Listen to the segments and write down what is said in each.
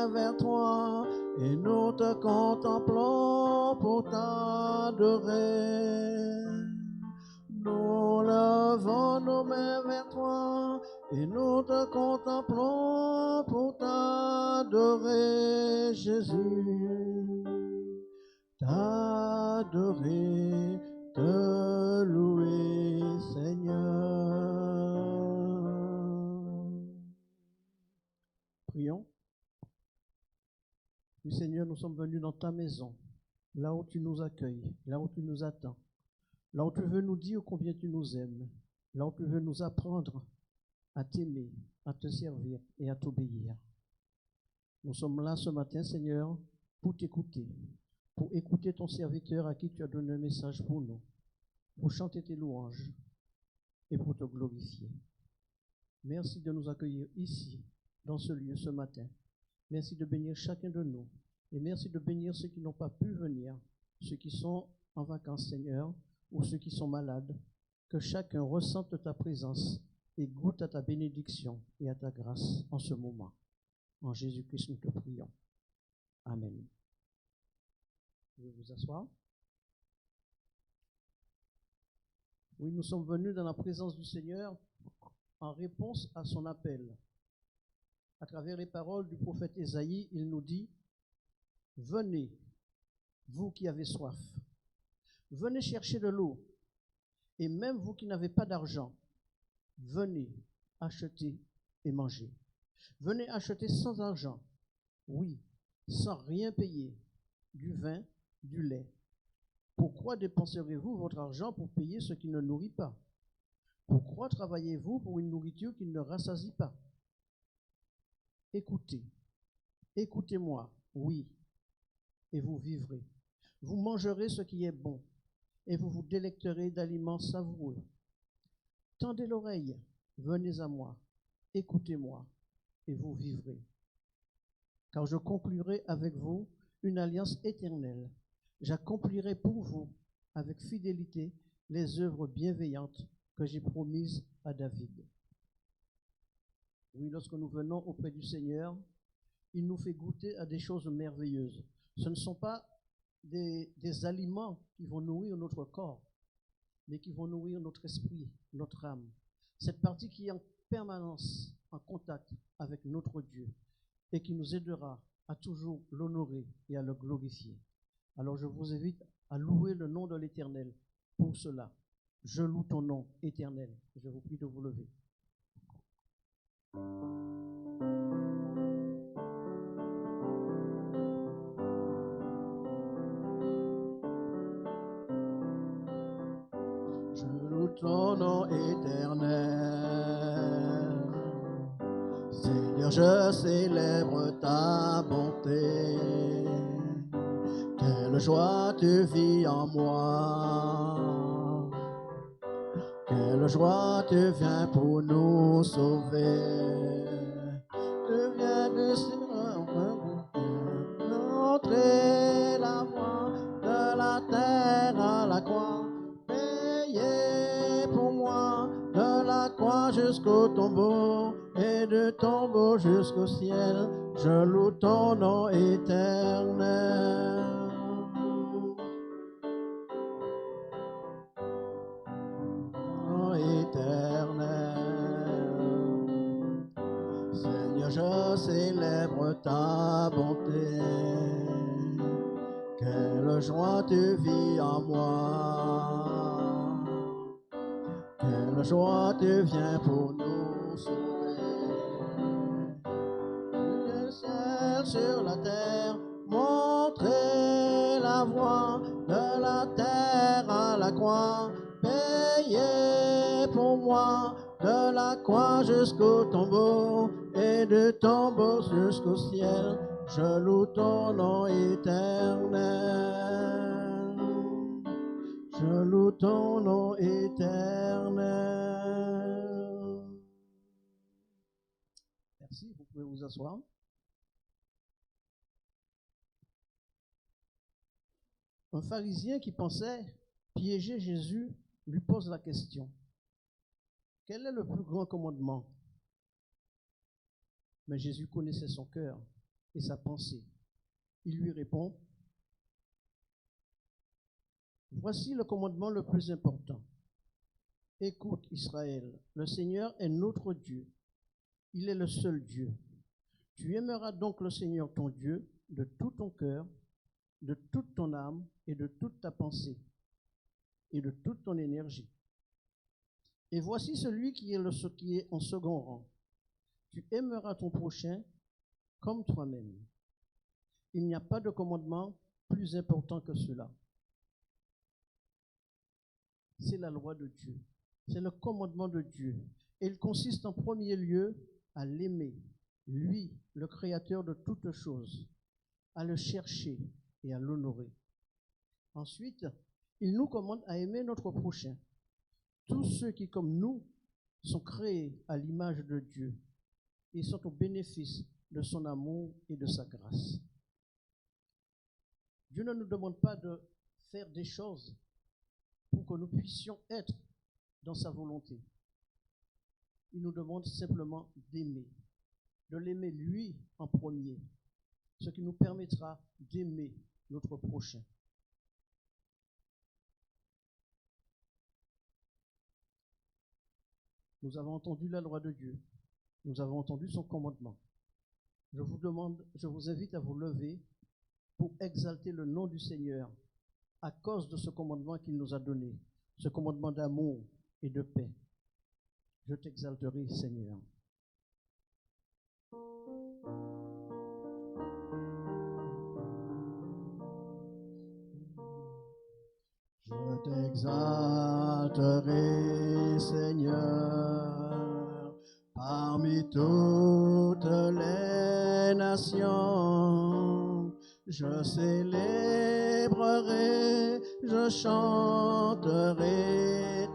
mains vers toi et nous te contemplons pour t'adorer. Nous levons nos mains vers toi et nous te contemplons pour t'adorer, Jésus. T'adorer, te louer, Seigneur. Prions. Oui, Seigneur, nous sommes venus dans ta maison, là où tu nous accueilles, là où tu nous attends, là où tu veux nous dire combien tu nous aimes, là où tu veux nous apprendre à t'aimer, à te servir et à t'obéir. Nous sommes là ce matin, Seigneur, pour t'écouter, pour écouter ton serviteur à qui tu as donné un message pour nous, pour chanter tes louanges et pour te glorifier. Merci de nous accueillir ici, dans ce lieu, ce matin. Merci de bénir chacun de nous. Et merci de bénir ceux qui n'ont pas pu venir, ceux qui sont en vacances, Seigneur, ou ceux qui sont malades. Que chacun ressente ta présence et goûte à ta bénédiction et à ta grâce en ce moment. En Jésus-Christ, nous te prions. Amen. Vous pouvez vous asseoir. Oui, nous sommes venus dans la présence du Seigneur en réponse à son appel. À travers les paroles du prophète Ésaïe, il nous dit « Venez, vous qui avez soif, venez chercher de l'eau, et même vous qui n'avez pas d'argent, venez acheter et manger. Venez acheter sans argent, oui, sans rien payer, du vin, du lait. Pourquoi dépenserez-vous votre argent pour payer ce qui ne nourrit pas? Pourquoi travaillez-vous pour une nourriture qui ne rassasie pas? Écoutez, écoutez-moi, oui, et vous vivrez. Vous mangerez ce qui est bon, et vous vous délecterez d'aliments savoureux. Tendez l'oreille, venez à moi, écoutez-moi, et vous vivrez. Car je conclurai avec vous une alliance éternelle. J'accomplirai pour vous, avec fidélité, les œuvres bienveillantes que j'ai promises à David. Oui, lorsque nous venons auprès du Seigneur, il nous fait goûter à des choses merveilleuses. Ce ne sont pas des aliments qui vont nourrir notre corps, mais qui vont nourrir notre esprit, notre âme. Cette partie qui est en permanence en contact avec notre Dieu et qui nous aidera à toujours l'honorer et à le glorifier. Alors je vous invite à louer le nom de l'Éternel pour cela. Je loue ton nom éternel. Je vous prie de vous lever. Je loue ton nom éternel. Seigneur, je célèbre ta bonté. Quelle joie tu vis en moi. Quelle joie tu viens pour nous sauver. Tu viens du ciel montrer la voie de la terre à la croix. Payé pour moi de la croix jusqu'au tombeau et du tombeau jusqu'au ciel. Je loue ton nom éternel. Seigneur, je célèbre ta bonté. Quelle joie tu vis en moi. Quelle joie tu viens pour nous sauver. Le ciel sur la terre, montrer la voie de la terre à la croix. Payé pour moi de la croix jusqu'au tombeau et du tombeau jusqu'au ciel. Je loue ton nom éternel. Je loue ton nom éternel. Merci, vous pouvez vous asseoir. Un pharisien qui pensait piéger Jésus lui pose la question: quel est le plus grand commandement? Mais Jésus connaissait son cœur et sa pensée. Il lui répond, voici le commandement le plus important. Écoute Israël, le Seigneur est notre Dieu. Il est le seul Dieu. Tu aimeras donc le Seigneur ton Dieu de tout ton cœur, de toute ton âme et de toute ta pensée et de toute ton énergie. Et voici celui qui est en second rang. Tu aimeras ton prochain comme toi-même. Il n'y a pas de commandement plus important que cela. C'est la loi de Dieu. C'est le commandement de Dieu. Et il consiste en premier lieu à l'aimer, lui, le créateur de toutes choses, à le chercher et à l'honorer. Ensuite, il nous commande à aimer notre prochain, tous ceux qui, comme nous, sont créés à l'image de Dieu et sont au bénéfice de son amour et de sa grâce. Dieu ne nous demande pas de faire des choses pour que nous puissions être dans sa volonté. Il nous demande simplement d'aimer, de l'aimer lui en premier, ce qui nous permettra d'aimer notre prochain. Nous avons entendu la loi de Dieu, nous avons entendu son commandement. Je vous invite à vous lever pour exalter le nom du Seigneur à cause de ce commandement qu'il nous a donné, ce commandement d'amour et de paix. Je t'exalterai, Seigneur. Je t'exalterai, Seigneur, parmi toutes les nations. Je célébrerai, je chanterai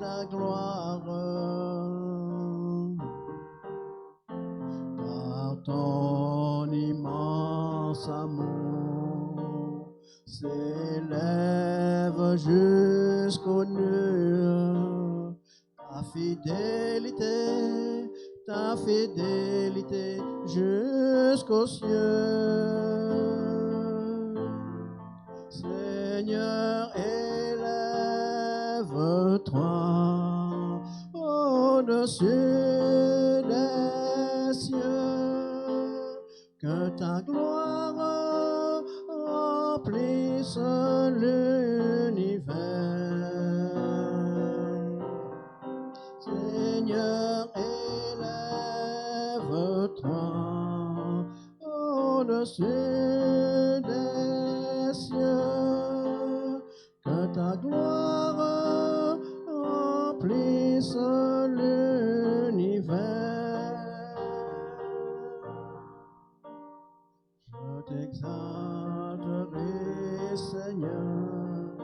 ta gloire. Par ton immense amour s'élève jusqu'aux nues. Ta fidélité jusqu'aux cieux. Seigneur, élève-toi au-dessus des cieux, que ta gloire remplisse l'univers. Seigneur, élève-toi au-dessus des cieux, que ta gloire remplisse l'univers. Je t'exalterai, Seigneur,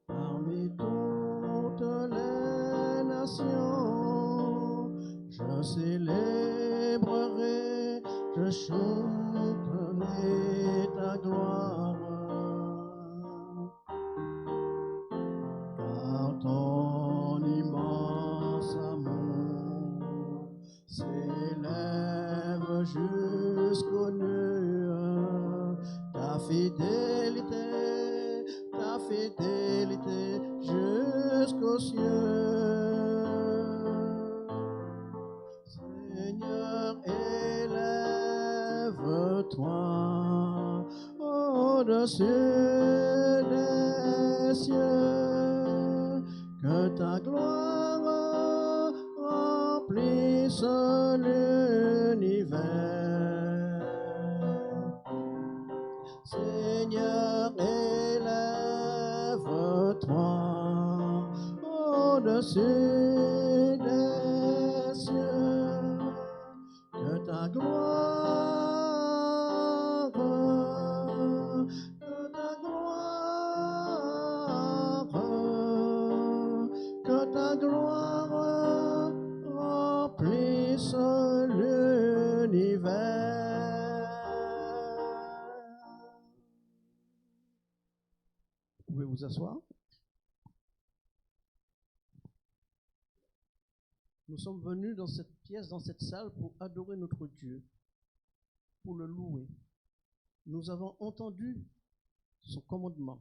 parmi toutes les nations. Je célébrerai, je chanterai ta gloire. Car ton immense amour s'élève jusqu'aux nues. Ta fidélité jusqu'aux cieux. Seigneur, élève-toi au-dessus des cieux, que ta gloire remplisse l'univers. Seigneur, élève-toi au-dessus des cieux, que ta gloire, remplisse l'univers. Vous pouvez vous asseoir. Nous sommes venus dans cette pièce, dans cette salle, pour adorer notre Dieu, pour le louer, Nous avons entendu son commandement.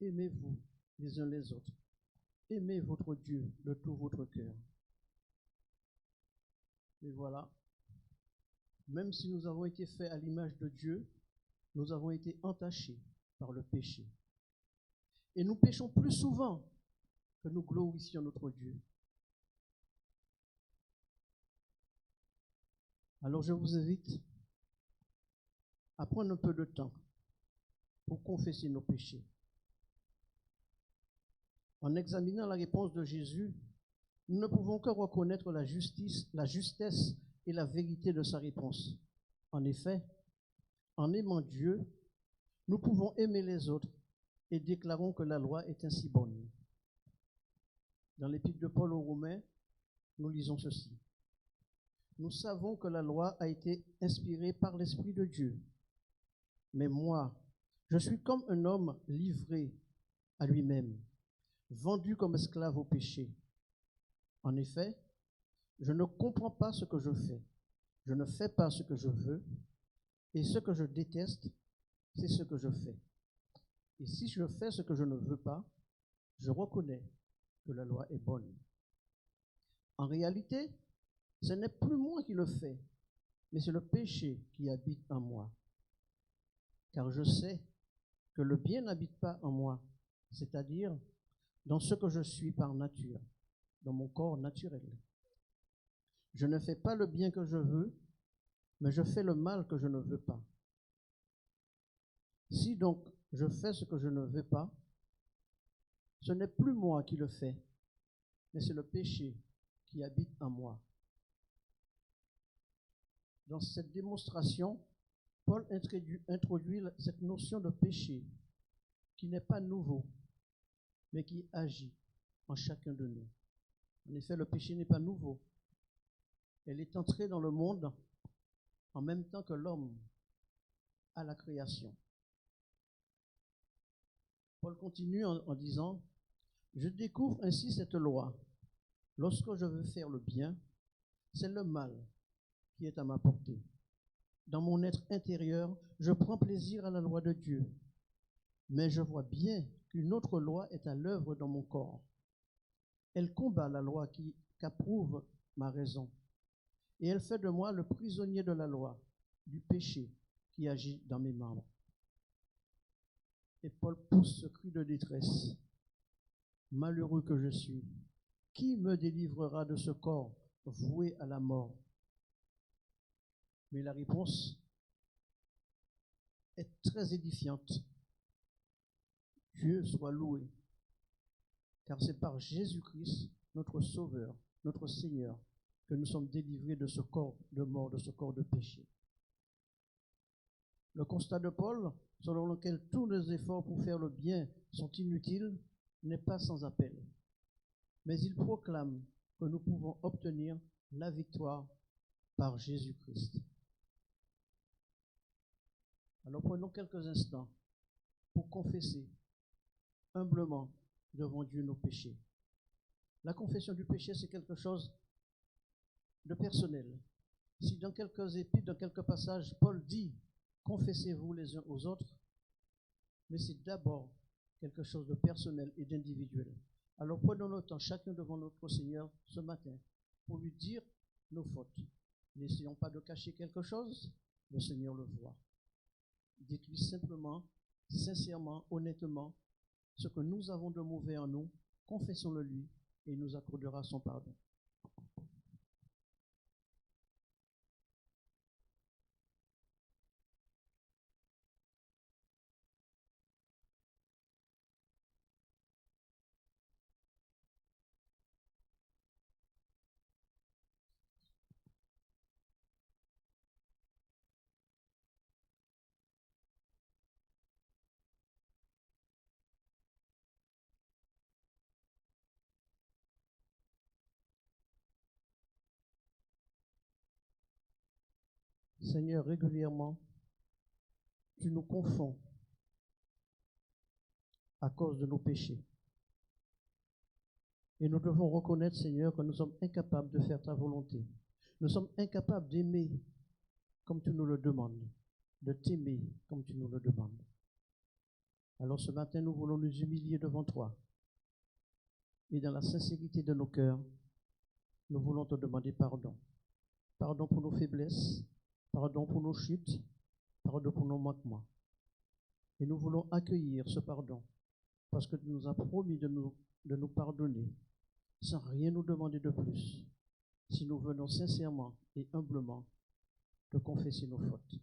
Aimez-vous les uns les autres. Aimez votre Dieu de tout votre cœur. Et voilà, même si nous avons été faits à l'image de Dieu, nous avons été entachés par le péché. Et nous péchons plus souvent que nous glorifions notre Dieu. Alors je vous invite à prendre un peu de temps pour confesser nos péchés. En examinant la réponse de Jésus, nous ne pouvons que reconnaître la justesse et la vérité de sa réponse. En effet, en aimant Dieu, nous pouvons aimer les autres et déclarons que la loi est ainsi bonne. Dans l'épître de Paul aux Romains, nous lisons ceci. Nous savons que la loi a été inspirée par l'Esprit de Dieu. Mais moi, je suis comme un homme livré à lui-même, vendu comme esclave au péché. En effet, je ne comprends pas ce que je fais. Je ne fais pas ce que je veux, et ce que je déteste, c'est ce que je fais. Et si je fais ce que je ne veux pas, je reconnais que la loi est bonne. En réalité, ce n'est plus moi qui le fais, mais c'est le péché qui habite en moi. Car je sais que le bien n'habite pas en moi, c'est-à-dire dans ce que je suis par nature, dans mon corps naturel. Je ne fais pas le bien que je veux, mais je fais le mal que je ne veux pas. Si donc je fais ce que je ne veux pas, ce n'est plus moi qui le fais, mais c'est le péché qui habite en moi. Dans cette démonstration, Paul introduit cette notion de péché qui n'est pas nouveau, mais qui agit en chacun de nous. En effet, le péché n'est pas nouveau. Elle est entrée dans le monde en même temps que l'homme à la création. Paul continue en disant, « Je découvre ainsi cette loi. Lorsque je veux faire le bien, c'est le mal qui est à ma portée. Dans mon être intérieur, je prends plaisir à la loi de Dieu. Mais je vois bien qu'une autre loi est à l'œuvre dans mon corps. Elle combat la loi qu'approuve ma raison. Et elle fait de moi le prisonnier de la loi, du péché qui agit dans mes membres. » Et Paul pousse ce cri de détresse. « Malheureux que je suis, qui me délivrera de ce corps voué à la mort ?» Mais la réponse est très édifiante. Dieu soit loué, car c'est par Jésus-Christ, notre Sauveur, notre Seigneur, que nous sommes délivrés de ce corps de mort, de ce corps de péché. Le constat de Paul, selon lequel tous nos efforts pour faire le bien sont inutiles, n'est pas sans appel. Mais il proclame que nous pouvons obtenir la victoire par Jésus-Christ. Alors prenons quelques instants pour confesser humblement devant Dieu nos péchés. La confession du péché, c'est quelque chose de personnel. Si dans quelques épîtres, dans quelques passages, Paul dit « confessez-vous les uns aux autres », mais c'est d'abord quelque chose de personnel et d'individuel. Alors prenons le temps, chacun devant notre Seigneur ce matin, pour lui dire nos fautes. N'essayons pas de cacher quelque chose, le Seigneur le voit. Dites-lui simplement, sincèrement, honnêtement, ce que nous avons de mauvais en nous, confessons-le lui et il nous accordera son pardon. Seigneur, régulièrement, tu nous confonds à cause de nos péchés. Et nous devons reconnaître, Seigneur, que nous sommes incapables de faire ta volonté. Nous sommes incapables d'aimer comme tu nous le demandes, de t'aimer comme tu nous le demandes. Alors ce matin, nous voulons nous humilier devant toi. Et dans la sincérité de nos cœurs, nous voulons te demander pardon. Pardon pour nos faiblesses, pardon pour nos chutes, pardon pour nos manquements. Et nous voulons accueillir ce pardon parce que tu nous as promis de nous pardonner sans rien nous demander de plus si nous venons sincèrement et humblement te confesser nos fautes.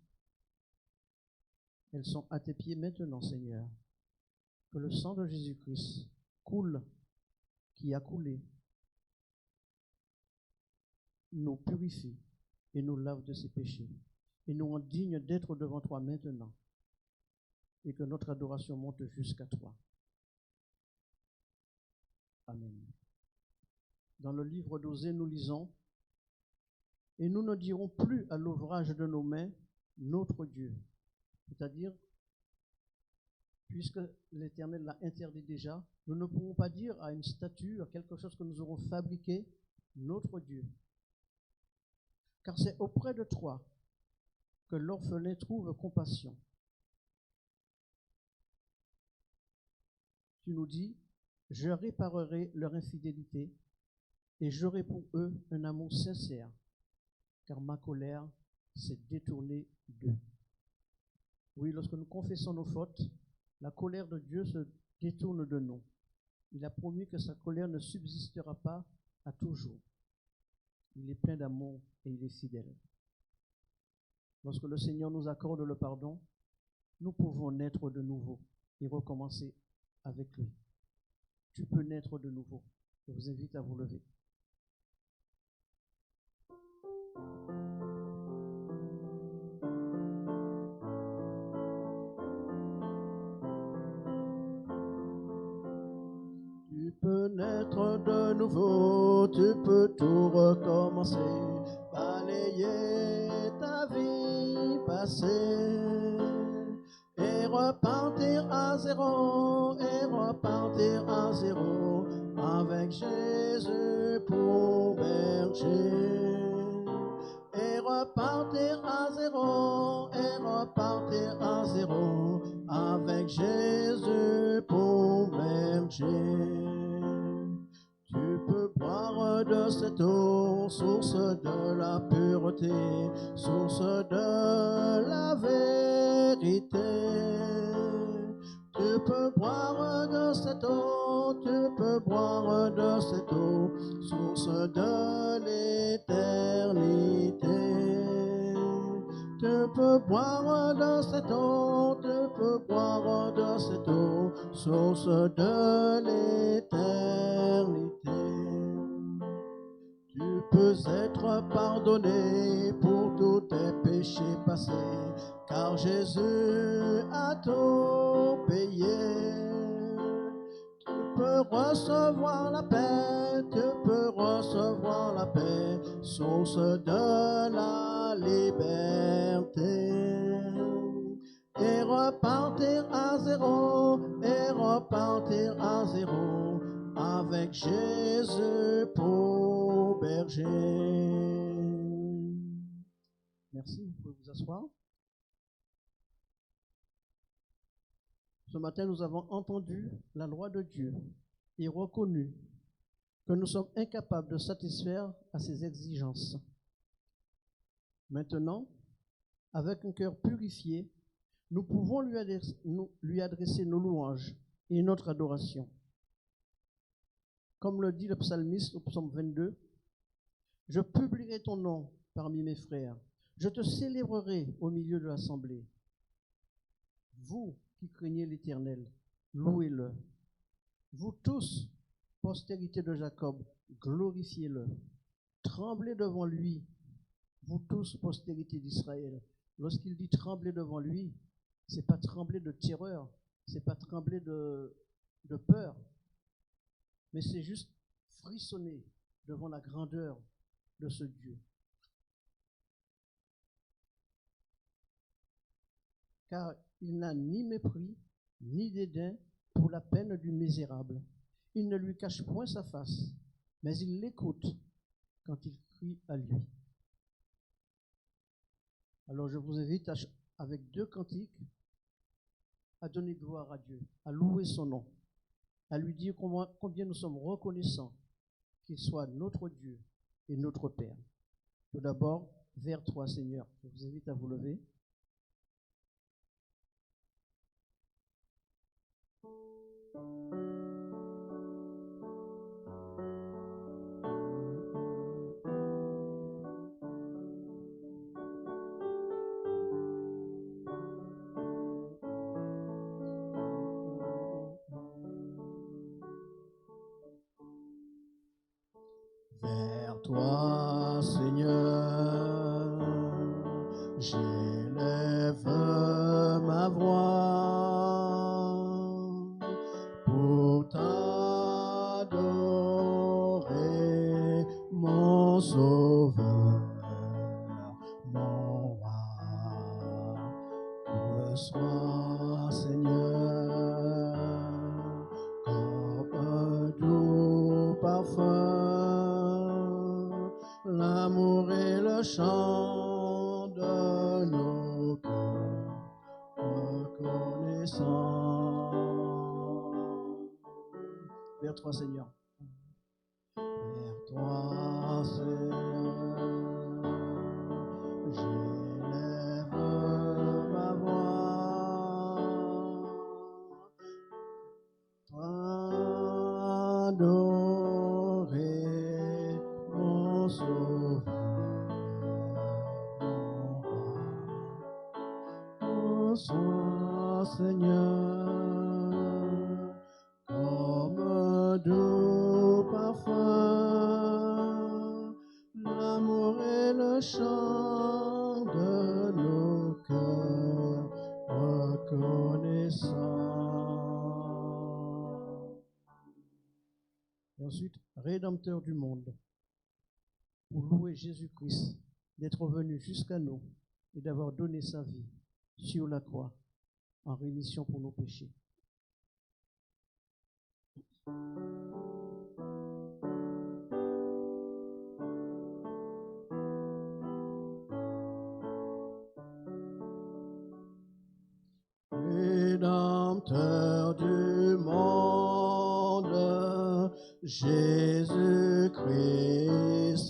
Elles sont à tes pieds maintenant, Seigneur. Que le sang de Jésus-Christ coule, qui a coulé, nous purifie et nous lave de ses péchés et nous rend dignes d'être devant toi maintenant et que notre adoration monte jusqu'à toi. Amen. Dans le livre d'Osée, nous lisons « Et nous ne dirons plus à l'ouvrage de nos mains, notre Dieu ». C'est-à-dire, puisque l'Éternel l'a interdit déjà, nous ne pouvons pas dire à une statue, à quelque chose que nous aurons fabriqué, notre Dieu. Car c'est auprès de toi que l'orphelin trouve compassion. Tu nous dis, je réparerai leur infidélité et j'aurai pour eux un amour sincère, car ma colère s'est détournée d'eux. Oui, lorsque nous confessons nos fautes, la colère de Dieu se détourne de nous. Il a promis que sa colère ne subsistera pas à toujours. Il est plein d'amour et il est fidèle. Lorsque le Seigneur nous accorde le pardon, nous pouvons naître de nouveau et recommencer avec lui. Tu peux naître de nouveau. Je vous invite à vous lever. Tu peux naître de nouveau, tu peux tout recommencer, balayer ta vie passée et repartir à zéro, avec Jésus pour berger. Et repartir à zéro, avec Jésus pour berger. Tu peux boire de cette eau, source de la pureté, source de la vérité. Tu peux boire de cette eau, source de l'éternité. Tu peux boire de cette eau, source de l'éternité. Tu peux être pardonné pour tous tes péchés passés, car Jésus a tout payé. Tu peux recevoir la paix, source de la liberté. Et repartir à zéro, avec Jésus pour berger. Merci, vous pouvez vous asseoir. Ce matin, nous avons entendu la loi de Dieu et reconnu que nous sommes incapables de satisfaire à ses exigences. Maintenant, avec un cœur purifié, nous pouvons lui adresser nos louanges et notre adoration. Comme le dit le psalmiste au psaume 22, « Je publierai ton nom parmi mes frères, je te célébrerai au milieu de l'assemblée. Vous qui craignez l'Éternel, louez-le. Vous tous, postérité de Jacob, glorifiez-le. Tremblez devant lui, vous tous, postérité d'Israël. » Lorsqu'il dit trembler devant lui, ce n'est pas trembler de terreur, ce n'est pas trembler de peur, mais c'est juste frissonner devant la grandeur de ce Dieu. Car il n'a ni mépris, ni dédain pour la peine du misérable. Il ne lui cache point sa face, mais il l'écoute quand il crie à lui. Alors je vous invite avec 2 cantiques, à donner gloire à Dieu, à louer son nom, à lui dire combien nous sommes reconnaissants qu'il soit notre Dieu et notre Père. Tout d'abord, vers toi, Seigneur. Je vous invite à vous lever. Vers toi, Seigneur, j'élève ma voix pour t'adorer, mon Sauveur, mon roi. Reçois, Seigneur, comme un doux parfum, l'amour et le chant de nos cœurs reconnaissants. Vers toi, Seigneur. Vers toi, Seigneur, j'élève ma voix, adorer mon Sauveur, mon roi. Reçois, Seigneur, comme un doux parfum, l'amour et le chant de nos cœurs reconnaissants. Et ensuite, Rédempteur du monde, pour louer Jésus-Christ d'être venu jusqu'à nous et d'avoir donné sa vie sur la croix en rémission pour nos péchés. Rédempteur du monde, Jésus-Christ,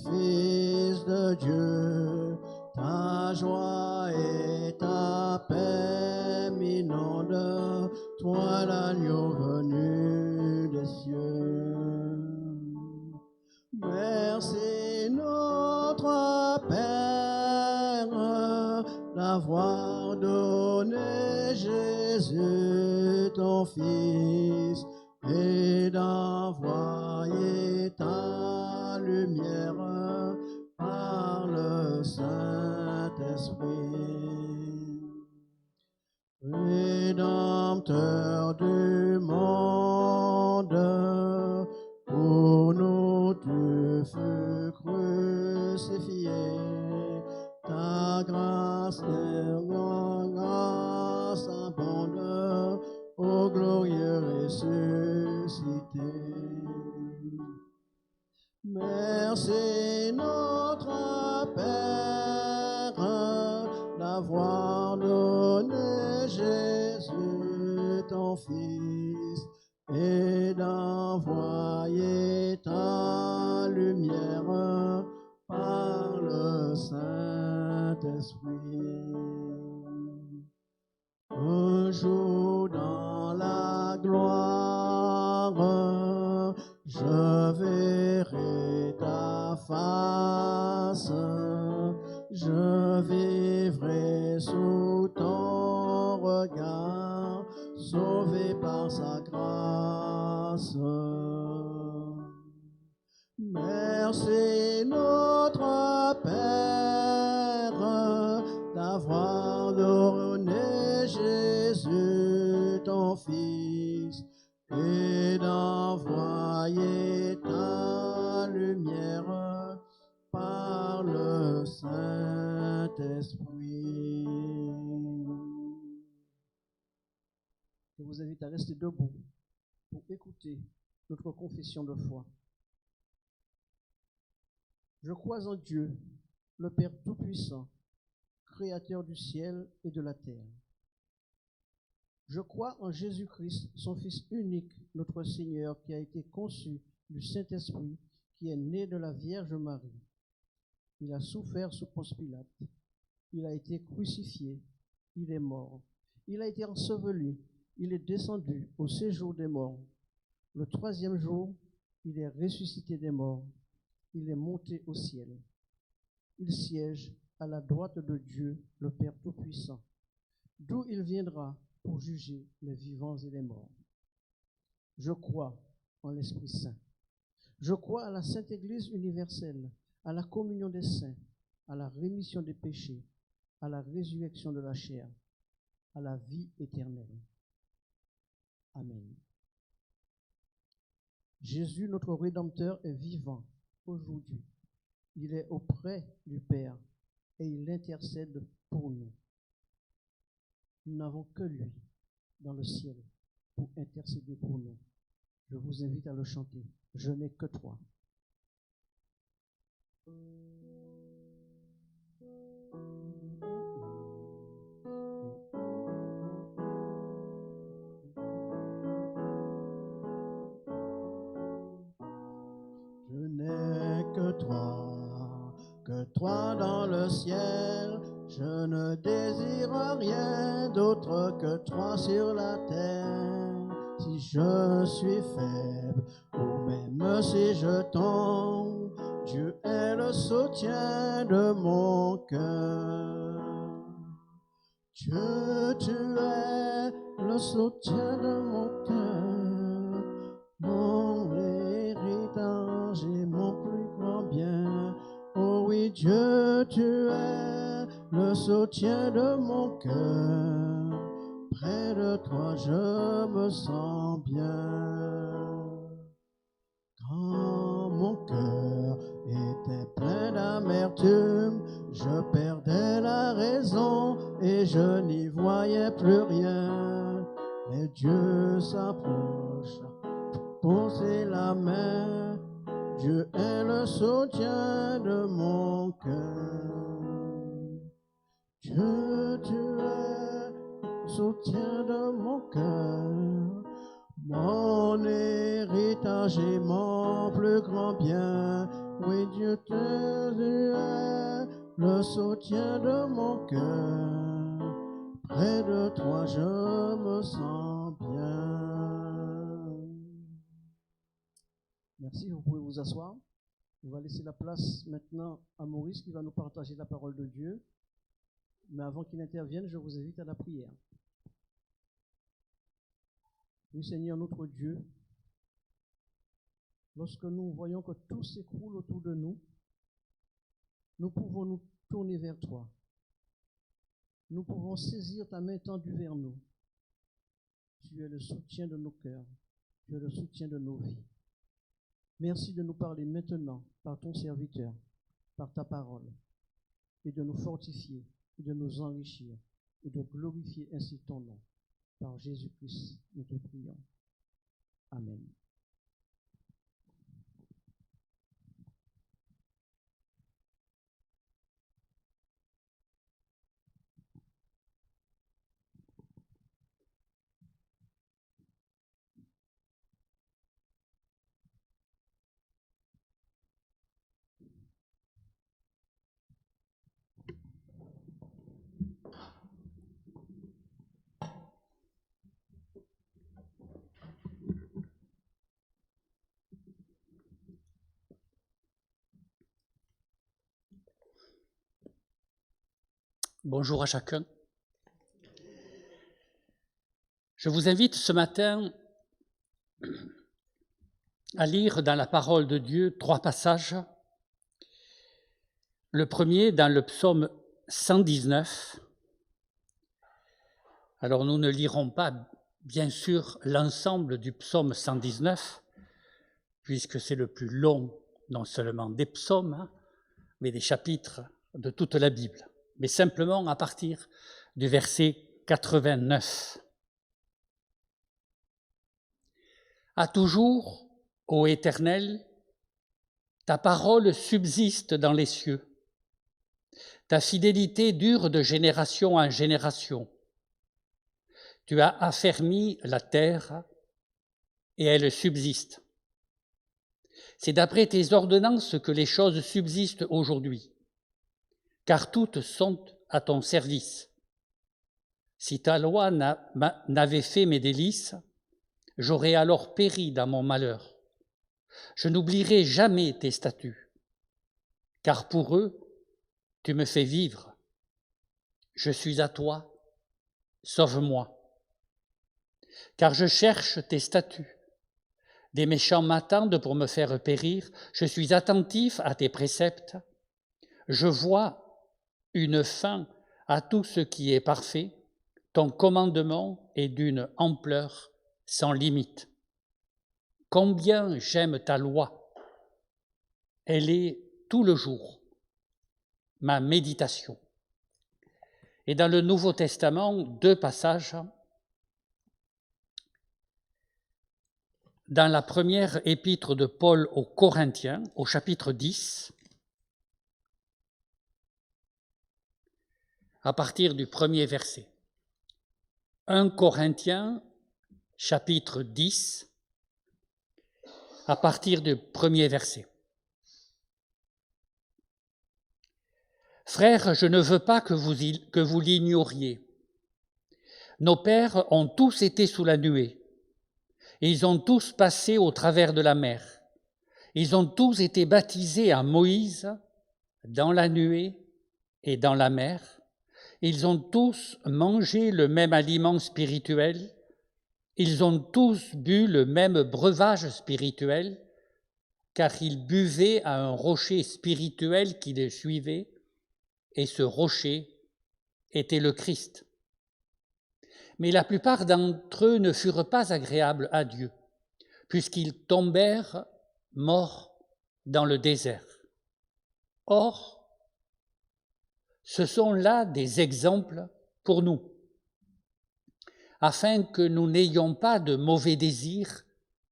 Fils de Dieu, ta joie et ta paix m'inondent, toi l'agneau venu des cieux. Merci notre Père d'avoir donné Jésus ton Fils et d'envoyer ta lumière par le Saint-Esprit. Rédempteur du monde, pour nous tu fus crucifié, ta grâce abonde, ô glorieux ressuscité. Merci notre Père d'avoir donné Jésus ton Fils et d'envoyer ta lumière par le Saint-Esprit. Un jour dans la gloire, je verrai ta face, je vivrai sous ton regard, sauvé par sa grâce. Merci notre Père d'avoir donné Jésus ton Fils et d'envoyer ta lumière par le Saint-Esprit. Je vous invite à rester debout pour écouter notre confession de foi. Je crois en Dieu, le Père Tout-Puissant, Créateur du ciel et de la terre. Je crois en Jésus-Christ, son Fils unique, notre Seigneur, qui a été conçu du Saint-Esprit, qui est né de la Vierge Marie. Il a souffert sous Ponce Pilate. Il a été crucifié. Il est mort. Il a été enseveli. Il est descendu au séjour des morts. Le troisième jour, il est ressuscité des morts. Il est monté au ciel. Il siège à la droite de Dieu, le Père Tout-Puissant, d'où il viendra pour juger les vivants et les morts. Je crois en l'Esprit Saint. Je crois à la Sainte Église universelle, à la communion des saints, à la rémission des péchés, à la résurrection de la chair, à la vie éternelle. Amen. Jésus, notre Rédempteur, est vivant aujourd'hui. Il est auprès du Père et il intercède pour nous. Nous n'avons que lui dans le ciel pour intercéder pour nous. Je vous invite à le chanter. Je n'ai que toi. Je n'ai que toi dans le ciel. Je ne désire rien d'autre que toi sur la terre. Si je suis faible ou même si je tombe, Dieu est le soutien de mon cœur. Dieu, tu es le soutien de mon cœur, mon héritage et mon plus grand bien. Oh oui, Dieu, tu es le soutien de mon cœur. Près de toi, je me sens bien. Quand mon cœur était plein d'amertume, je perdais la raison et je n'y voyais plus rien. Mais Dieu s'approche, poser la main. Dieu est le soutien de mon cœur. Dieu, tu es le soutien de mon cœur, mon héritage et mon plus grand bien. Oui, Dieu, tu es le soutien de mon cœur. Près de toi, je me sens bien. Merci, vous pouvez vous asseoir. On va laisser la place maintenant à Maurice qui va nous partager la parole de Dieu. Mais avant qu'il intervienne, je vous invite à la prière. Oui, Seigneur notre Dieu, lorsque nous voyons que tout s'écroule autour de nous, nous pouvons nous tourner vers toi. Nous pouvons saisir ta main tendue vers nous. Tu es le soutien de nos cœurs. Tu es le soutien de nos vies. Merci de nous parler maintenant par ton serviteur, par ta parole, et de nous fortifier, et de nous enrichir, et de glorifier ainsi ton nom. Par Jésus-Christ, nous te prions. Amen. Bonjour à chacun. Je vous invite ce matin à lire dans la parole de Dieu 3 passages. Le premier dans le psaume 119. Alors nous ne lirons pas, bien sûr, l'ensemble du psaume 119, puisque c'est le plus long, non seulement des psaumes, mais des chapitres de toute la Bible, mais simplement à partir du verset 89. À toujours, ô Éternel, ta parole subsiste dans les cieux. Ta fidélité dure de génération en génération. Tu as affermi la terre et elle subsiste. C'est d'après tes ordonnances que les choses subsistent aujourd'hui, car toutes sont à ton service. Si ta loi n'avait fait mes délices, j'aurais alors péri dans mon malheur. Je n'oublierai jamais tes statuts, car pour eux, tu me fais vivre. Je suis à toi, sauve-moi. Car je cherche tes statuts. Des méchants m'attendent pour me faire périr. Je suis attentif à tes préceptes. Je vois une fin à tout ce qui est parfait. Ton commandement est d'une ampleur sans limite. Combien j'aime ta loi. Elle est tout le jour ma méditation. Et dans le Nouveau Testament, 2 passages. Dans la première épître de Paul aux Corinthiens, au chapitre 10, à partir du premier verset. 1 Corinthiens, chapitre 10, à partir du premier verset. Frères, je ne veux pas que vous l'ignoriez. Nos pères ont tous été sous la nuée. Ils ont tous passé au travers de la mer. Ils ont tous été baptisés à Moïse, dans la nuée et dans la mer. Ils ont tous mangé le même aliment spirituel. Ils ont tous bu le même breuvage spirituel, car ils buvaient à un rocher spirituel qui les suivait, et ce rocher était le Christ. Mais la plupart d'entre eux ne furent pas agréables à Dieu, puisqu'ils tombèrent morts dans le désert. Or, ce sont là des exemples pour nous, afin que nous n'ayons pas de mauvais désirs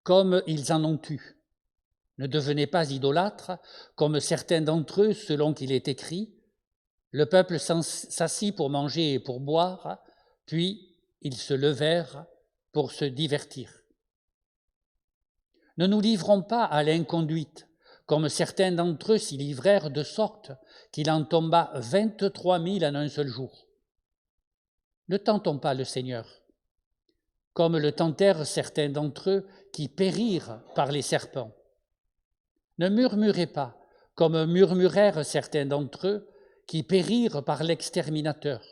comme ils en ont eu. Ne devenez pas idolâtres, comme certains d'entre eux, selon qu'il est écrit, le peuple s'assit pour manger et pour boire, puis ils se levèrent pour se divertir. Ne nous livrons pas à l'inconduite, comme certains d'entre eux s'y livrèrent, de sorte qu'il en tomba 23 000 en un seul jour. Ne tentons pas le Seigneur, comme le tentèrent certains d'entre eux qui périrent par les serpents. Ne murmurez pas, comme murmurèrent certains d'entre eux qui périrent par l'exterminateur.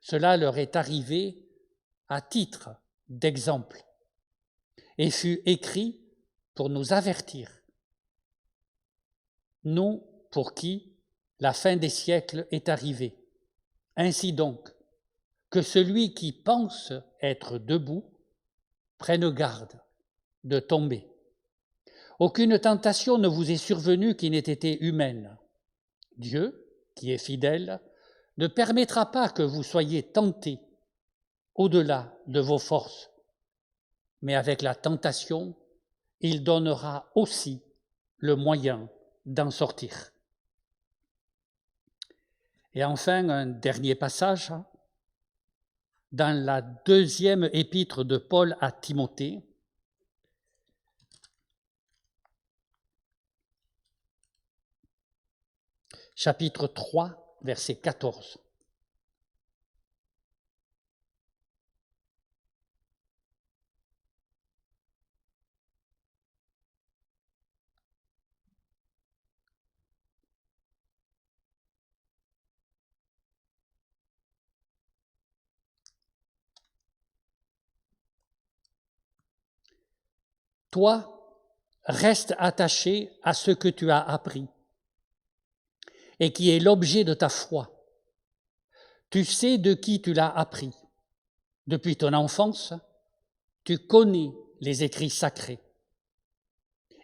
Cela leur est arrivé à titre d'exemple et fut écrit pour nous avertir, nous pour qui la fin des siècles est arrivée. Ainsi donc, que celui qui pense être debout prenne garde de tomber. Aucune tentation ne vous est survenue qui n'ait été humaine. Dieu, qui est fidèle, ne permettra pas que vous soyez tentés au-delà de vos forces, mais avec la tentation, il donnera aussi le moyen d'en sortir. Et enfin, un dernier passage, dans la 2e épître de Paul à Timothée, chapitre 3, verset 14. Toi, reste attaché à ce que tu as appris et qui est l'objet de ta foi. Tu sais de qui tu l'as appris. Depuis ton enfance, tu connais les écrits sacrés.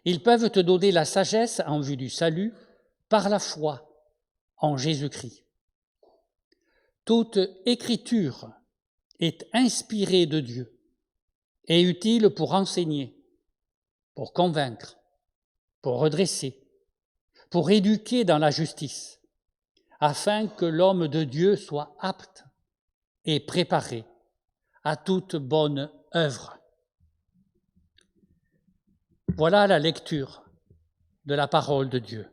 Ils peuvent te donner la sagesse en vue du salut par la foi en Jésus-Christ. Toute écriture est inspirée de Dieu et utile pour enseigner, pour convaincre, pour redresser, pour éduquer dans la justice, afin que l'homme de Dieu soit apte et préparé à toute bonne œuvre. Voilà la lecture de la parole de Dieu.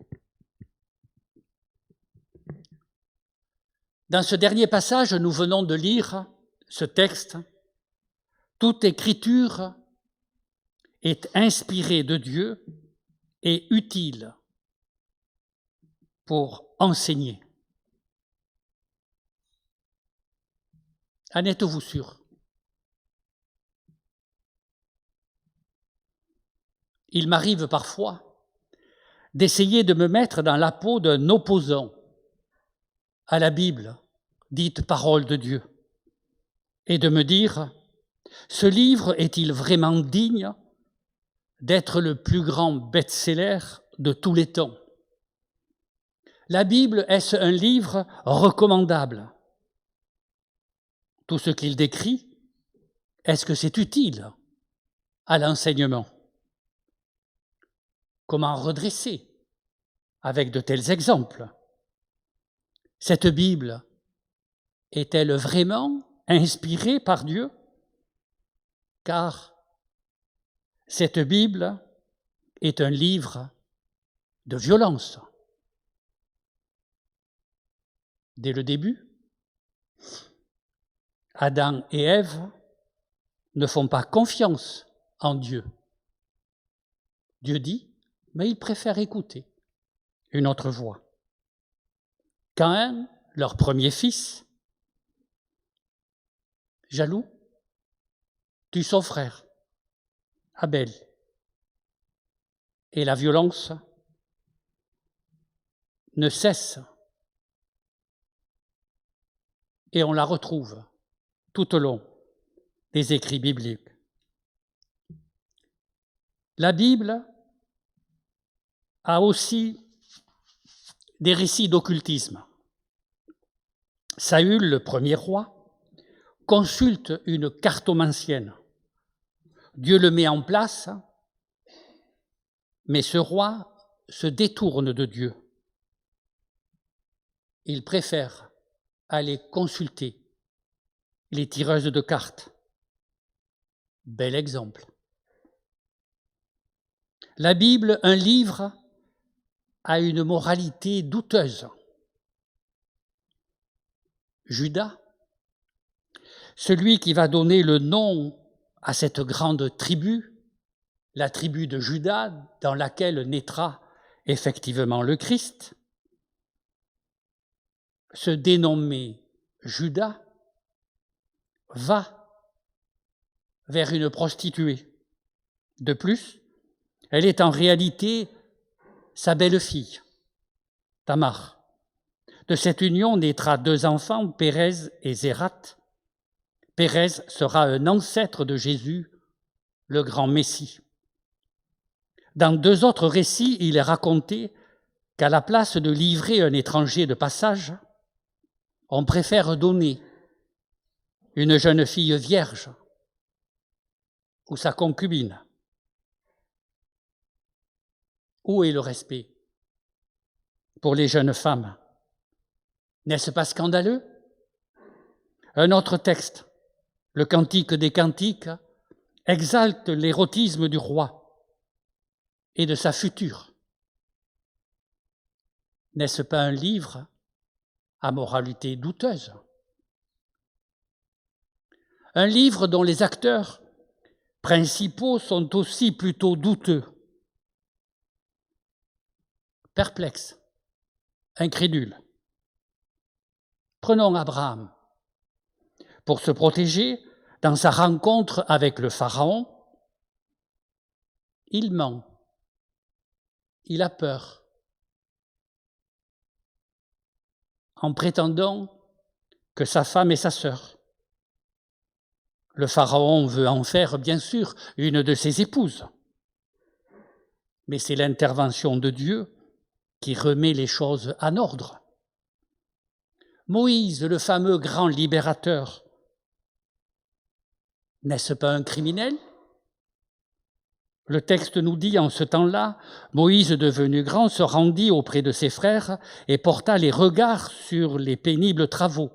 Dans ce dernier passage, nous venons de lire ce texte. Toute écriture est inspirée de Dieu et utile pour enseigner. En êtes-vous sûr? Il m'arrive parfois d'essayer de me mettre dans la peau d'un opposant à la Bible, dite parole de Dieu, et de me dire, ce livre est-il vraiment digne d'être le plus grand best-seller de tous les temps? La Bible, est-ce un livre recommandable? Tout ce qu'il décrit, est-ce que c'est utile à l'enseignement? Comment redresser avec de tels exemples? Cette Bible est-elle vraiment inspirée par Dieu? Car cette Bible est un livre de violence. Dès le début, Adam et Ève ne font pas confiance en Dieu. Dieu dit, mais ils préfèrent écouter une autre voix. Caïn, leur premier fils, jaloux, tue son frère, Abel. Et la violence ne cesse. Et on la retrouve tout au long des écrits bibliques. La Bible a aussi des récits d'occultisme. Saül, le premier roi, consulte une cartomancienne. Dieu le met en place, mais ce roi se détourne de Dieu. Il préfère aller consulter les tireuses de cartes. Bel exemple. La Bible, un livre, a une moralité douteuse. Judas, celui qui va donner le nom à cette grande tribu, la tribu de Juda, dans laquelle naîtra effectivement le Christ, se dénommer Judas, va vers une prostituée. De plus, elle est en réalité sa belle-fille, Tamar. De cette union naîtra 2 enfants, Pérez et Zérat. Pérez sera un ancêtre de Jésus, le grand Messie. Dans 2 autres récits, il est raconté qu'à la place de livrer un étranger de passage, on préfère donner une jeune fille vierge ou sa concubine. Où est le respect pour les jeunes femmes? N'est-ce pas scandaleux? Un autre texte, le Cantique des Cantiques, exalte l'érotisme du roi et de sa future. N'est-ce pas un livre à moralité douteuse? Un livre dont les acteurs principaux sont aussi plutôt douteux, perplexes, incrédules. Prenons Abraham. Pour se protéger, dans sa rencontre avec le Pharaon, il ment, il a peur, en prétendant que sa femme est sa sœur. Le Pharaon veut en faire, bien sûr, une de ses épouses. Mais c'est l'intervention de Dieu qui remet les choses en ordre. Moïse, le fameux grand libérateur, n'est-ce pas un criminel? Le texte nous dit, en ce temps-là, Moïse, devenu grand, se rendit auprès de ses frères et porta les regards sur les pénibles travaux.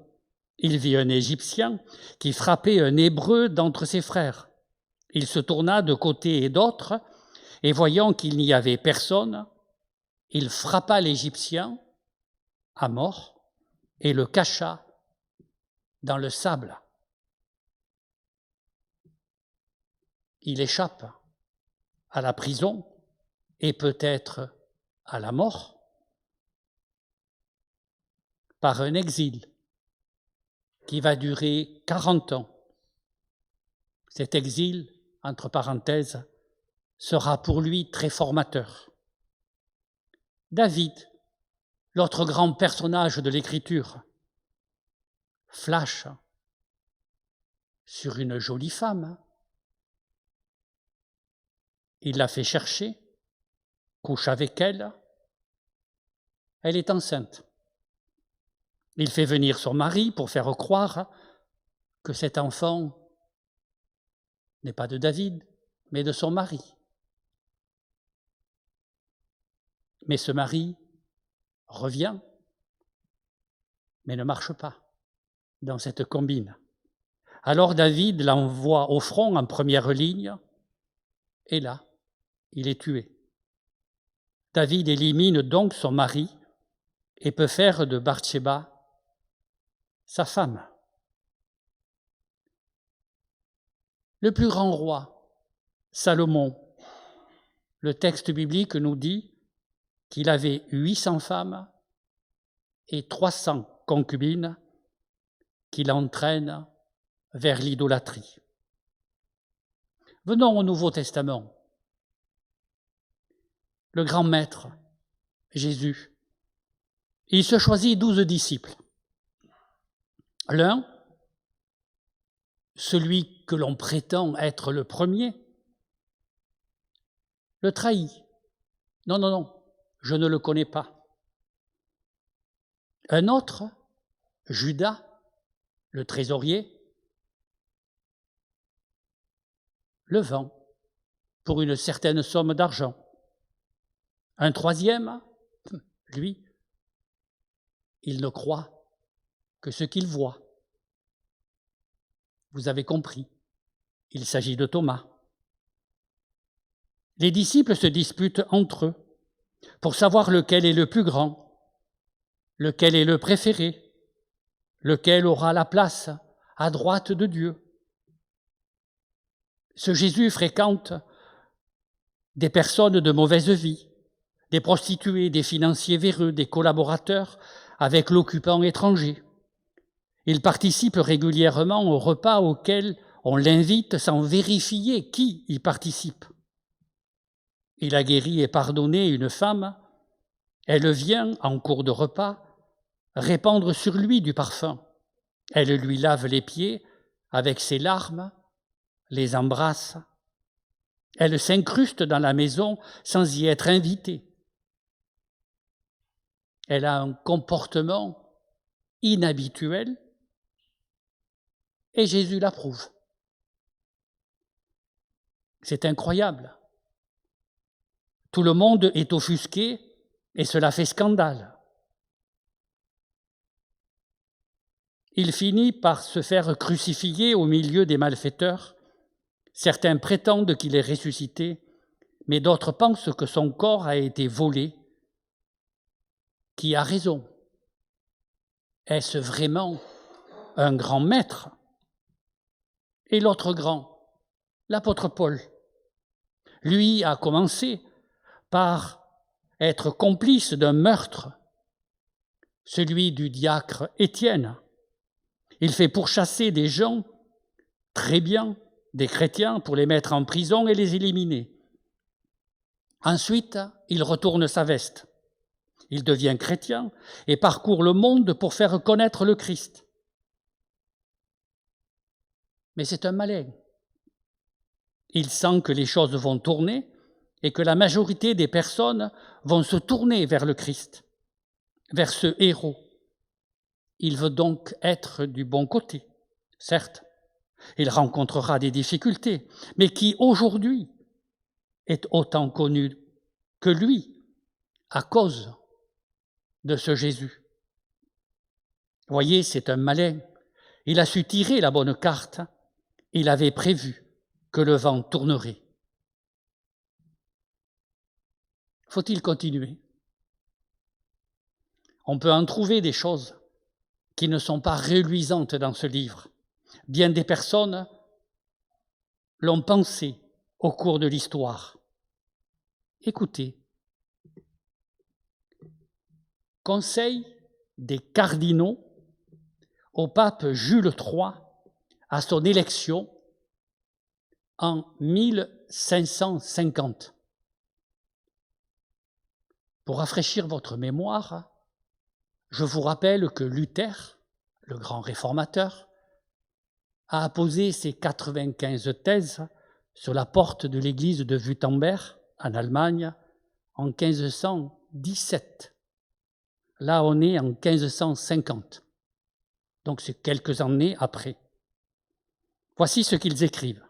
Il vit un Égyptien qui frappait un Hébreu d'entre ses frères. Il se tourna de côté et d'autre, et voyant qu'il n'y avait personne, il frappa l'Égyptien à mort et le cacha dans le sable. Il échappe à la prison et peut-être à la mort par un exil qui va durer 40 ans. Cet exil, entre parenthèses, sera pour lui très formateur. David, l'autre grand personnage de l'Écriture, flash sur une jolie femme. Il l'a fait chercher, couche avec elle, elle est enceinte. Il fait venir son mari pour faire croire que cet enfant n'est pas de David, mais de son mari. Mais ce mari revient, mais ne marche pas dans cette combine. Alors David l'envoie au front en première ligne, et là, il est tué. David élimine donc son mari et peut faire de Bathsheba sa femme. Le plus grand roi, Salomon, le texte biblique nous dit qu'il avait 800 femmes et 300 concubines qui l'entraînent vers l'idolâtrie. Venons au Nouveau Testament. Le grand maître, Jésus, il se choisit 12 disciples. L'un, celui que l'on prétend être le premier, le trahit. Non, je ne le connais pas. Un autre, Judas, le trésorier, le vend pour une certaine somme d'argent. Un troisième, lui, il ne croit que ce qu'il voit. Vous avez compris, il s'agit de Thomas. Les disciples se disputent entre eux pour savoir lequel est le plus grand, lequel est le préféré, lequel aura la place à droite de Dieu. Ce Jésus fréquente des personnes de mauvaise vie, des prostituées, des financiers véreux, des collaborateurs avec l'occupant étranger. Il participe régulièrement aux repas auxquels on l'invite sans vérifier qui y participe. Il a guéri et pardonné une femme. Elle vient, en cours de repas, répandre sur lui du parfum. Elle lui lave les pieds avec ses larmes, les embrasse. Elle s'incruste dans la maison sans y être invitée. Elle a un comportement inhabituel et Jésus l'approuve. C'est incroyable. Tout le monde est offusqué et cela fait scandale. Il finit par se faire crucifier au milieu des malfaiteurs. Certains prétendent qu'il est ressuscité, mais d'autres pensent que son corps a été volé. Qui a raison? Est-ce vraiment un grand maître? Et l'autre grand, l'apôtre Paul, lui a commencé par être complice d'un meurtre, celui du diacre Étienne. Il fait pourchasser des gens, très bien, des chrétiens, pour les mettre en prison et les éliminer. Ensuite, il retourne sa veste. Il devient chrétien et parcourt le monde pour faire connaître le Christ. Mais c'est un malin. Il sent que les choses vont tourner et que la majorité des personnes vont se tourner vers le Christ, vers ce héros. Il veut donc être du bon côté, certes. Il rencontrera des difficultés, mais qui aujourd'hui est autant connu que lui à cause de ce Jésus. Vous voyez, c'est un malin. Il a su tirer la bonne carte. Il avait prévu que le vent tournerait. Faut-il continuer? On peut en trouver des choses qui ne sont pas reluisantes dans ce livre. Bien des personnes l'ont pensé au cours de l'histoire. Écoutez. Conseil des cardinaux au pape Jules III à son élection en 1550. Pour rafraîchir votre mémoire, je vous rappelle que Luther, le grand réformateur, a apposé ses 95 thèses sur la porte de l'église de Wittenberg, en Allemagne, en 1517. Là, on est en 1550. Donc, c'est quelques années après. Voici ce qu'ils écrivent.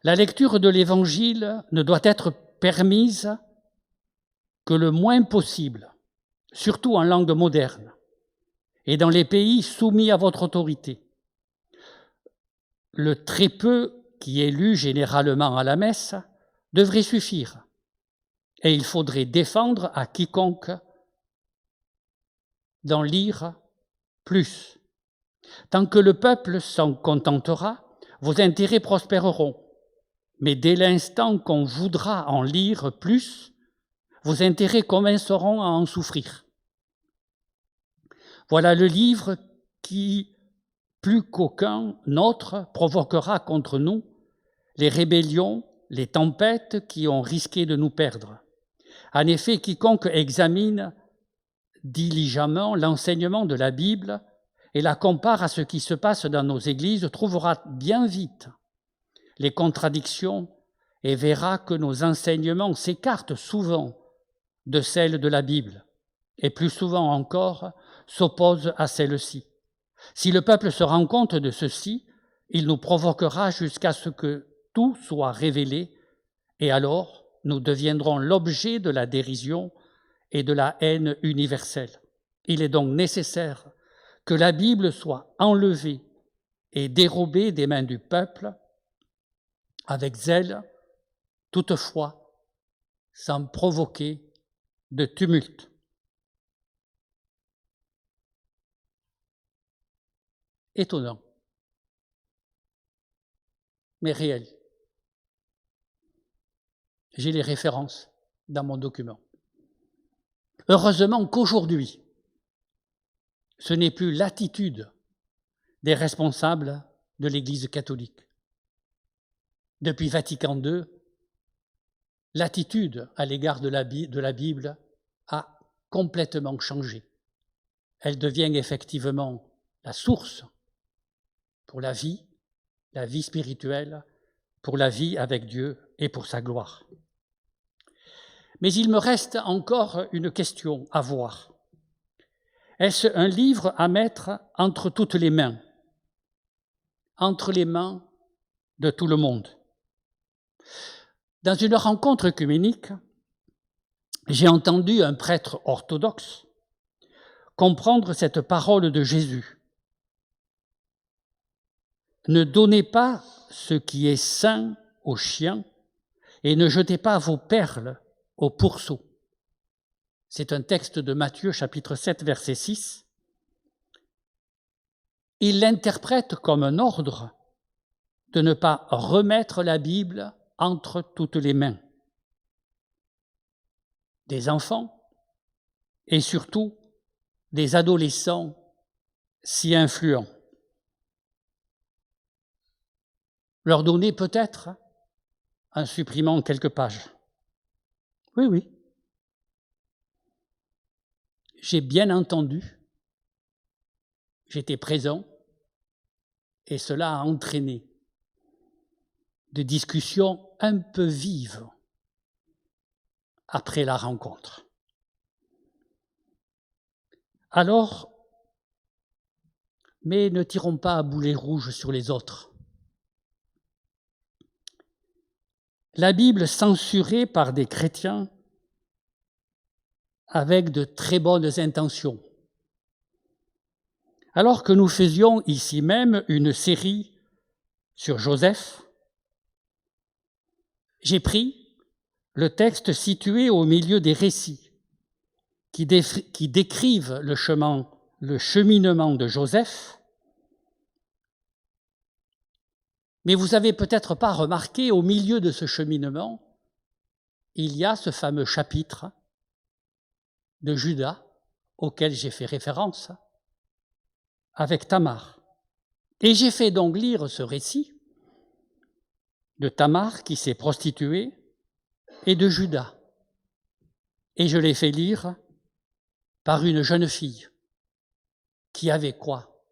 La lecture de l'Évangile ne doit être permise que le moins possible, surtout en langue moderne, et dans les pays soumis à votre autorité. Le très peu qui est lu généralement à la messe devrait suffire, et il faudrait défendre à quiconque d'en lire plus. Tant que le peuple s'en contentera, vos intérêts prospéreront. Mais dès l'instant qu'on voudra en lire plus, vos intérêts commenceront à en souffrir. Voilà le livre qui, plus qu'aucun autre, provoquera contre nous les rébellions, les tempêtes qui ont risqué de nous perdre. En effet, quiconque examine diligemment l'enseignement de la Bible et la compare à ce qui se passe dans nos églises trouvera bien vite les contradictions et verra que nos enseignements s'écartent souvent de celles de la Bible et plus souvent encore s'opposent à celle-ci. Si le peuple se rend compte de ceci, il nous provoquera jusqu'à ce que tout soit révélé et alors nous deviendrons l'objet de la dérision et de la haine universelle. Il est donc nécessaire que la Bible soit enlevée et dérobée des mains du peuple avec zèle, toutefois sans provoquer de tumulte. Étonnant, mais réel. J'ai les références dans mon document. Heureusement qu'aujourd'hui, ce n'est plus l'attitude des responsables de l'Église catholique. Depuis Vatican II, l'attitude à l'égard de la Bible a complètement changé. Elle devient effectivement la source pour la vie spirituelle, pour la vie avec Dieu et pour sa gloire. Mais il me reste encore une question à voir. Est-ce un livre à mettre entre toutes les mains, entre les mains de tout le monde? Dans une rencontre œcuménique, j'ai entendu un prêtre orthodoxe comprendre cette parole de Jésus. Ne donnez pas ce qui est sain aux chiens et ne jetez pas vos perles aux pourceaux. C'est un texte de Matthieu, chapitre 7, verset 6. Il l'interprète comme un ordre de ne pas remettre la Bible entre toutes les mains des enfants et surtout des adolescents si influents. Leur donner peut-être en supprimant quelques pages. Oui. J'ai bien entendu, j'étais présent, et cela a entraîné des discussions un peu vives après la rencontre. Alors, mais ne tirons pas à boulet rouge sur les autres. la Bible censurée par des chrétiens avec de très bonnes intentions. Alors que nous faisions ici même une série sur Joseph, j'ai pris le texte situé au milieu des récits qui décrivent le cheminement de Joseph. Mais vous n'avez peut-être pas remarqué, au milieu de ce cheminement, il y a ce fameux chapitre de Judas auquel j'ai fait référence, avec Tamar. Et j'ai fait donc lire ce récit de Tamar qui s'est prostituée et de Judas. Et je l'ai fait lire par une jeune fille qui avait quoi,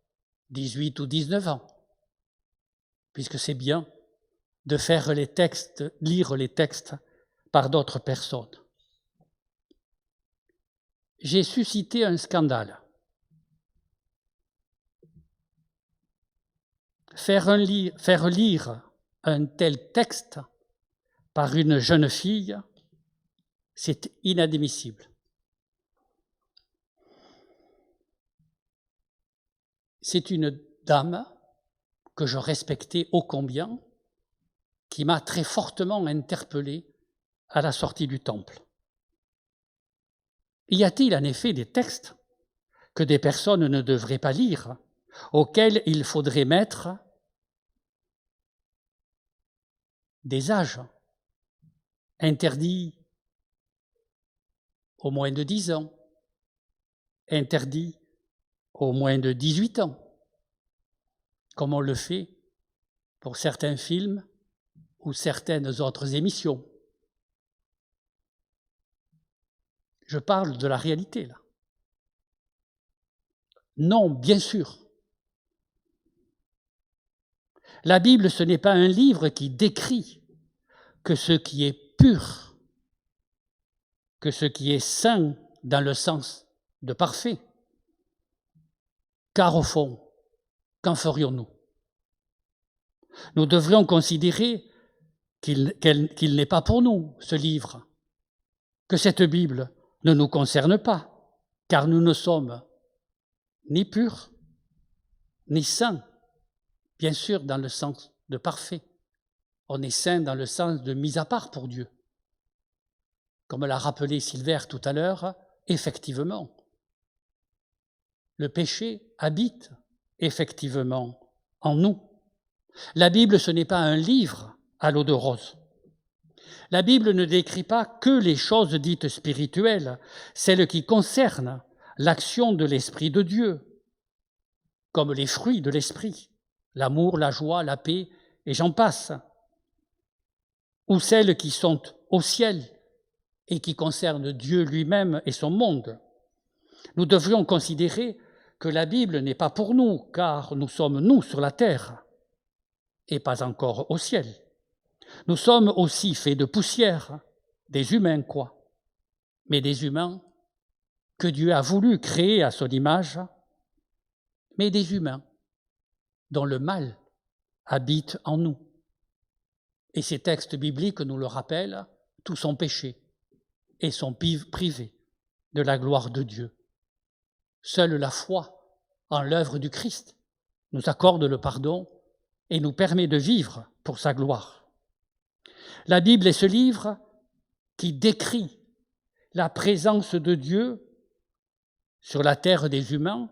18 ou 19 ans, puisque c'est bien de faire lire les textes par d'autres personnes. J'ai suscité un scandale. Faire lire un tel texte par une jeune fille, c'est inadmissible. C'est une dame que je respectais ô combien, qui m'a très fortement interpellé à la sortie du temple. Y a-t-il en effet des textes que des personnes ne devraient pas lire, auxquels il faudrait mettre des âges interdits au moins de 10 ans, interdits au moins de 18 ans, comme on le fait pour certains films ou certaines autres émissions. Je parle de la réalité, là. Non, bien sûr. La Bible, ce n'est pas un livre qui décrit que ce qui est pur, que ce qui est saint dans le sens de parfait. Car au fond, qu'en ferions-nous? Nous devrions considérer qu'il n'est pas pour nous, ce livre, que cette Bible ne nous concerne pas, car nous ne sommes ni purs, ni saints, bien sûr dans le sens de parfait. On est saint dans le sens de mise à part pour Dieu. Comme l'a rappelé Sylvère tout à l'heure, effectivement, le péché habite effectivement en nous. La Bible, ce n'est pas un livre à l'eau de rose. La Bible ne décrit pas que les choses dites spirituelles, celles qui concernent l'action de l'Esprit de Dieu, comme les fruits de l'Esprit, l'amour, la joie, la paix, et j'en passe, ou celles qui sont au ciel et qui concernent Dieu lui-même et son monde. Nous devrions considérer que la Bible n'est pas pour nous, car nous sommes, nous, sur la terre, et pas encore au ciel. Nous sommes aussi faits de poussière, des humains, quoi, mais des humains que Dieu a voulu créer à son image, mais des humains dont le mal habite en nous. Et ces textes bibliques nous le rappellent, tous sont péchés et sont privés de la gloire de Dieu. Seule la foi en l'œuvre du Christ nous accorde le pardon et nous permet de vivre pour sa gloire. La Bible est ce livre qui décrit la présence de Dieu sur la terre des humains,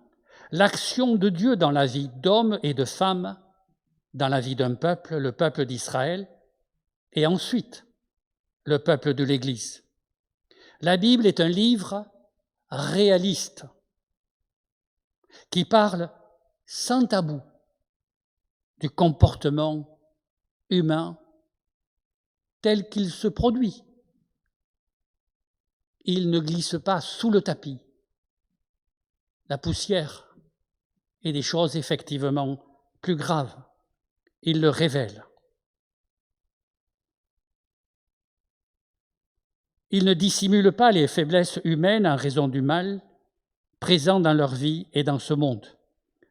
l'action de Dieu dans la vie d'hommes et de femmes, dans la vie d'un peuple, le peuple d'Israël, et ensuite le peuple de l'Église. La Bible est un livre réaliste qui parle sans tabou du comportement humain tel qu'il se produit. Il ne glisse pas sous le tapis la poussière et des choses effectivement plus graves. Il le révèle. Il ne dissimule pas les faiblesses humaines en raison du mal présent dans leur vie et dans ce monde.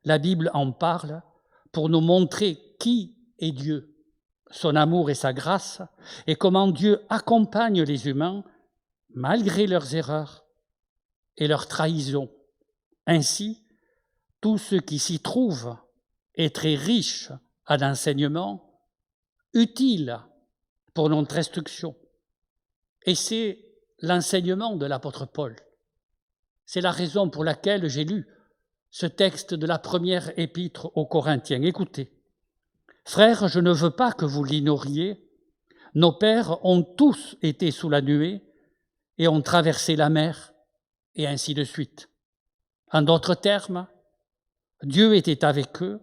La Bible en parle pour nous montrer qui est Dieu son amour et sa grâce, et comment Dieu accompagne les humains malgré leurs erreurs et leurs trahisons. Ainsi, tout ce qui s'y trouve est très riche en enseignements, utile pour notre instruction. Et c'est l'enseignement de l'apôtre Paul. C'est la raison pour laquelle j'ai lu ce texte de la première épître aux Corinthiens. Écoutez, « Frères, je ne veux pas que vous l'ignoriez. Nos pères ont tous été sous la nuée et ont traversé la mer, et ainsi de suite. En d'autres termes, Dieu était avec eux.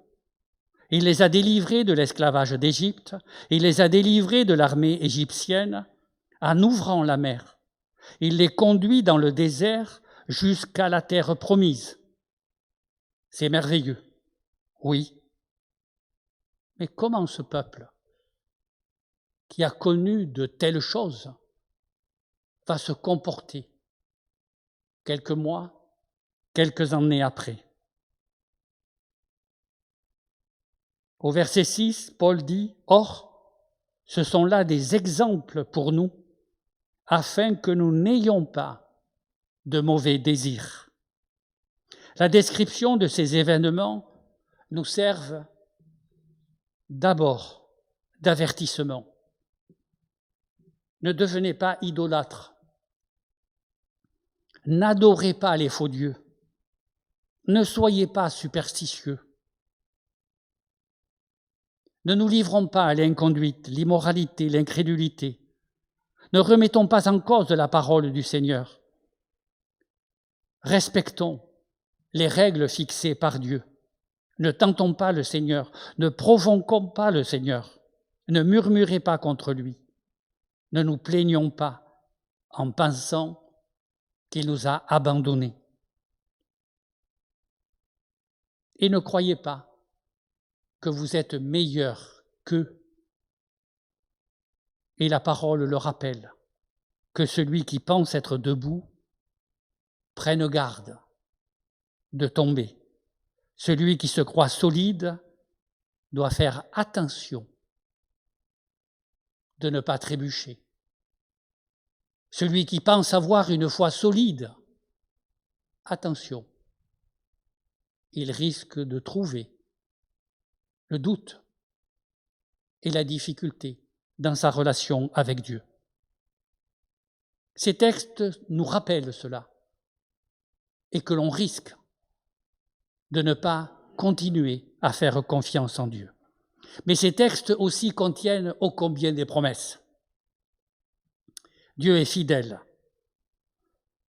Il les a délivrés de l'esclavage d'Égypte. Il les a délivrés de l'armée égyptienne en ouvrant la mer. Il les conduit dans le désert jusqu'à la terre promise. » C'est merveilleux, oui. Mais comment ce peuple, qui a connu de telles choses, va se comporter quelques mois, quelques années après? Au verset 6, Paul dit « Or, ce sont là des exemples pour nous, afin que nous n'ayons pas de mauvais désirs. » La description de ces événements nous servent d'abord d'avertissement. Ne devenez pas idolâtres. N'adorez pas les faux dieux. Ne soyez pas superstitieux. Ne nous livrons pas à l'inconduite, l'immoralité, l'incrédulité. Ne remettons pas en cause la parole du Seigneur. Respectons les règles fixées par Dieu. Ne tentons pas le Seigneur, ne provoquons pas le Seigneur, ne murmurez pas contre lui, ne nous plaignons pas en pensant qu'il nous a abandonnés. Et ne croyez pas que vous êtes meilleurs qu'eux. Et la parole le rappelle, que celui qui pense être debout prenne garde de tomber. Celui qui se croit solide doit faire attention de ne pas trébucher. Celui qui pense avoir une foi solide, attention, il risque de trouver le doute et la difficulté dans sa relation avec Dieu. Ces textes nous rappellent cela et que l'on risque de ne pas continuer à faire confiance en Dieu. Mais ces textes aussi contiennent ô combien des promesses. Dieu est fidèle.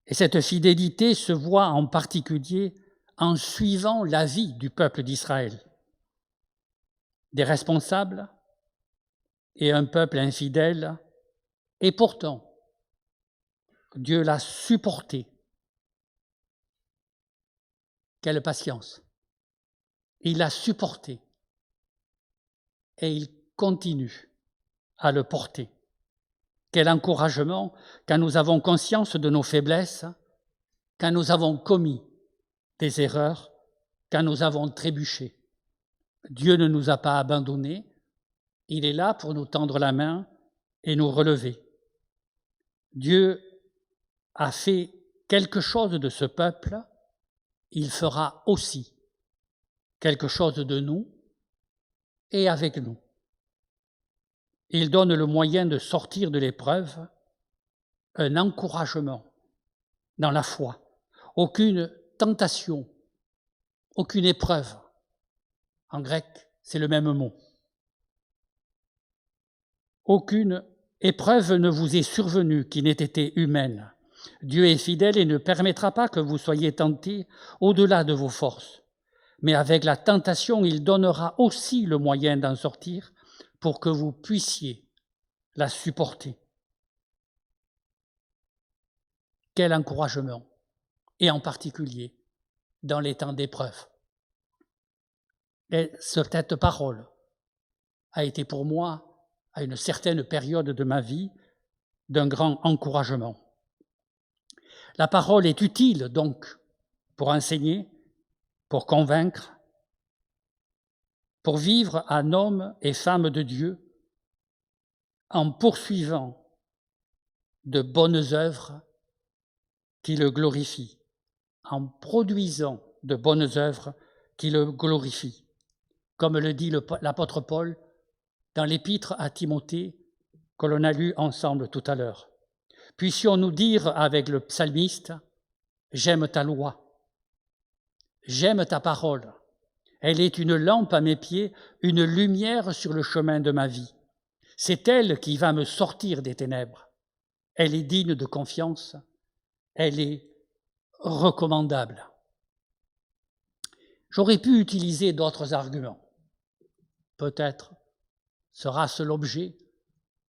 Et cette fidélité se voit en particulier en suivant la vie du peuple d'Israël. Des responsables et un peuple infidèle, et pourtant, Dieu l'a supporté. Quelle patience! Il l'a supporté et il continue à le porter. Quel encouragement quand nous avons conscience de nos faiblesses, quand nous avons commis des erreurs, quand nous avons trébuché. Dieu ne nous a pas abandonnés, il est là pour nous tendre la main et nous relever. Dieu a fait quelque chose de ce peuple, il fera aussi quelque chose de nous et avec nous. Il donne le moyen de sortir de l'épreuve, un encouragement dans la foi. Aucune tentation, aucune épreuve. En grec, c'est le même mot. Aucune épreuve ne vous est survenue qui n'ait été humaine. Dieu est fidèle et ne permettra pas que vous soyez tentés au-delà de vos forces. Mais avec la tentation, il donnera aussi le moyen d'en sortir pour que vous puissiez la supporter. Quel encouragement, et en particulier dans les temps d'épreuve. Et cette parole a été pour moi, à une certaine période de ma vie, d'un grand encouragement. La parole est utile, donc, pour enseigner, pour convaincre, pour vivre en homme et femme de Dieu, en poursuivant de bonnes œuvres qui le glorifient, en produisant de bonnes œuvres qui le glorifient. Comme le dit l'apôtre Paul dans l'épître à Timothée que l'on a lu ensemble tout à l'heure. Puissions-nous dire avec le psalmiste, « J'aime ta loi, j'aime ta parole, elle est une lampe à mes pieds, une lumière sur le chemin de ma vie. C'est elle qui va me sortir des ténèbres. Elle est digne de confiance, elle est recommandable. » J'aurais pu utiliser d'autres arguments. Peut-être sera-ce l'objet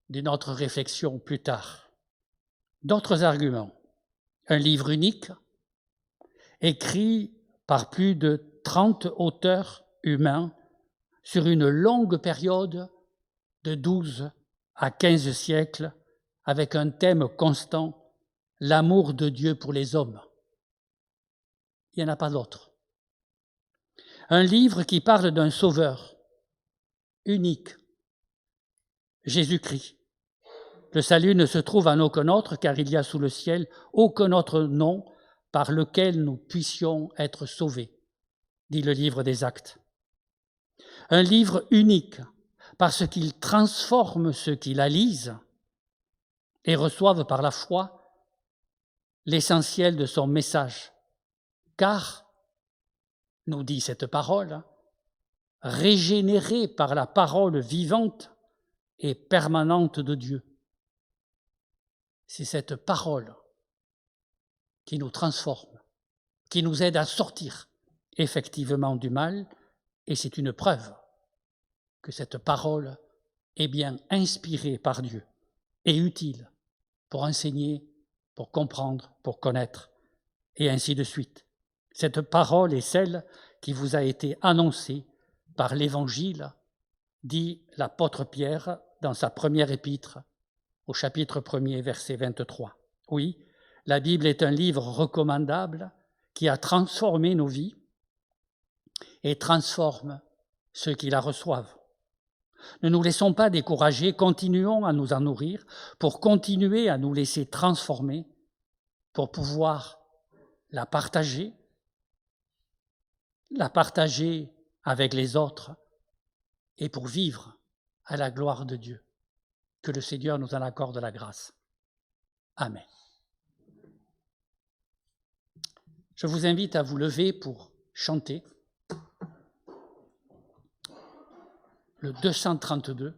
d'une autre réflexion plus tard. D'autres arguments. Un livre unique, écrit par plus de 30 auteurs humains sur une longue période de 12 à 15 siècles, avec un thème constant, l'amour de Dieu pour les hommes. Il n'y en a pas d'autre. Un livre qui parle d'un sauveur unique, Jésus-Christ. Le salut ne se trouve en aucun autre, car il y a sous le ciel aucun autre nom par lequel nous puissions être sauvés, dit le livre des Actes. Un livre unique, parce qu'il transforme ceux qui la lisent et reçoivent par la foi l'essentiel de son message. Car, nous dit cette parole, régénérés par la parole vivante et permanente de Dieu. C'est cette parole qui nous transforme, qui nous aide à sortir effectivement du mal, et c'est une preuve que cette parole est bien inspirée par Dieu et utile pour enseigner, pour comprendre, pour connaître, et ainsi de suite. Cette parole est celle qui vous a été annoncée par l'Évangile, dit l'apôtre Pierre dans sa première épître, au chapitre 1er, verset 23. Oui, la Bible est un livre recommandable qui a transformé nos vies et transforme ceux qui la reçoivent. Ne nous laissons pas décourager, continuons à nous en nourrir pour continuer à nous laisser transformer, pour pouvoir la partager avec les autres et pour vivre à la gloire de Dieu. Que le Seigneur nous en accorde la grâce. Amen. Je vous invite à vous lever pour chanter le 232.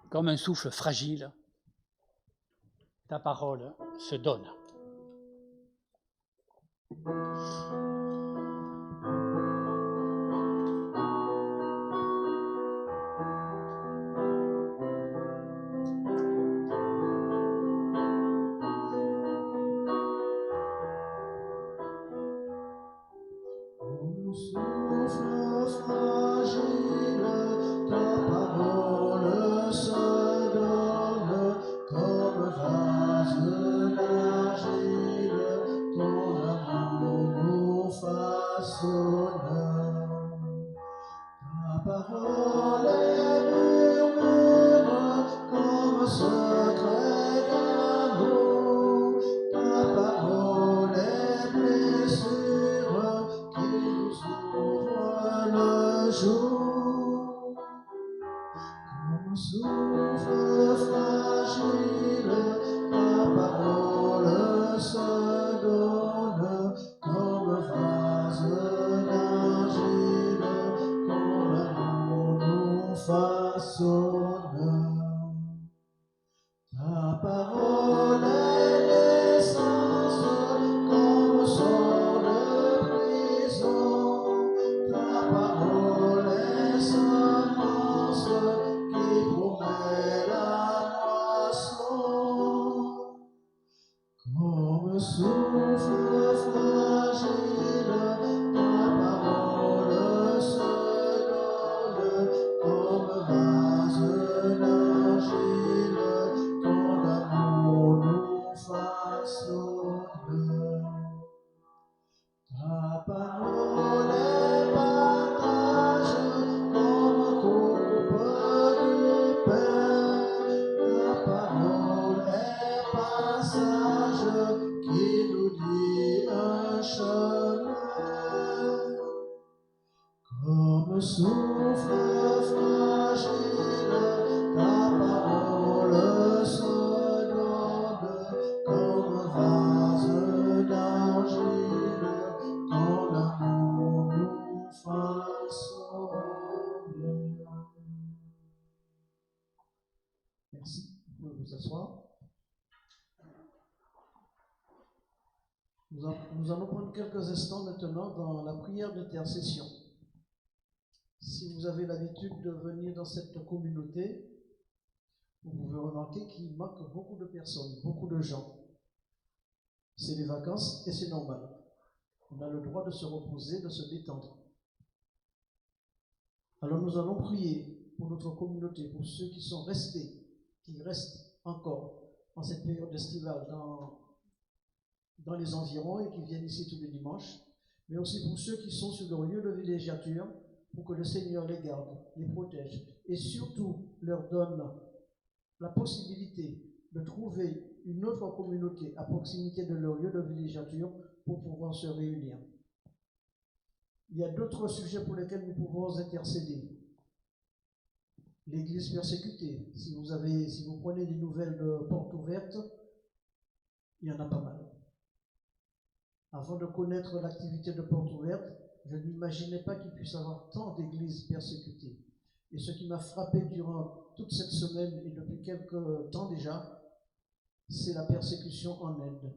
Comme un souffle fragile, ta parole se donne. sage qui nous dit un chemin. Comme souffle fragile, ta parole seconde, comme vase d'argile, ton amour nous façonne. Merci, vous pouvez vous asseoir. Nous allons prendre quelques instants maintenant dans la prière d'intercession. Si vous avez l'habitude de venir dans cette communauté, vous pouvez remarquer qu'il manque beaucoup de personnes, beaucoup de gens. C'est les vacances et c'est normal. On a le droit de se reposer, de se détendre. Alors nous allons prier pour notre communauté, pour ceux qui sont restés, qui restent encore en cette période estivale dans les environs et qui viennent ici tous les dimanches, mais aussi pour ceux qui sont sur leur lieu de villégiature, pour que le Seigneur les garde, les protège et surtout leur donne la possibilité de trouver une autre communauté à proximité de leur lieu de villégiature pour pouvoir se réunir. Il y a d'autres sujets pour lesquels nous pouvons intercéder. L'Église persécutée, si vous prenez des nouvelles de Porte Ouverte, il y en a pas mal. Avant de connaître l'activité de Porte Ouverte, je n'imaginais pas qu'il puisse y avoir tant d'églises persécutées. Et ce qui m'a frappé durant toute cette semaine et depuis quelque temps déjà, c'est la persécution en Inde,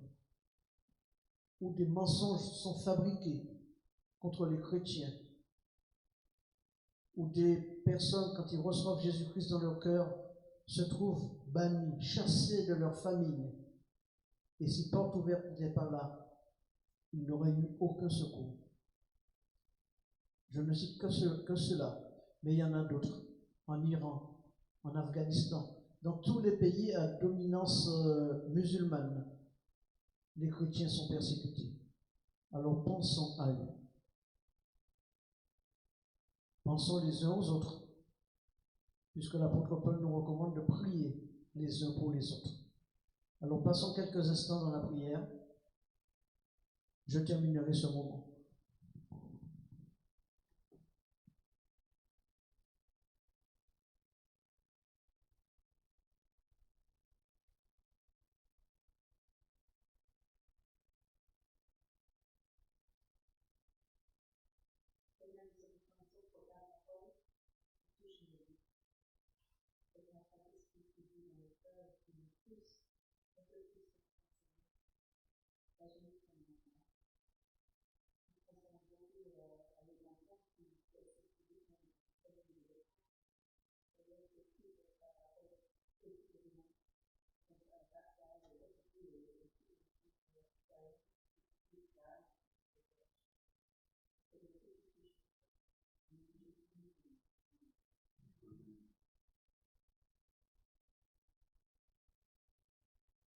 où des mensonges sont fabriqués contre les chrétiens, où des personnes, quand ils reçoivent Jésus-Christ dans leur cœur, se trouvent bannis, chassés de leur famille. Et si Porte Ouverte n'était pas là, ils n'auraient eu aucun secours. Je ne cite que cela, mais il y en a d'autres, en Iran, en Afghanistan, dans tous les pays à dominance musulmane. Les chrétiens sont persécutés. Alors pensons à eux. Pensons les uns aux autres, puisque l'apôtre Paul nous recommande de prier les uns pour les autres. Alors passons quelques instants dans la prière. Je terminerai ce moment.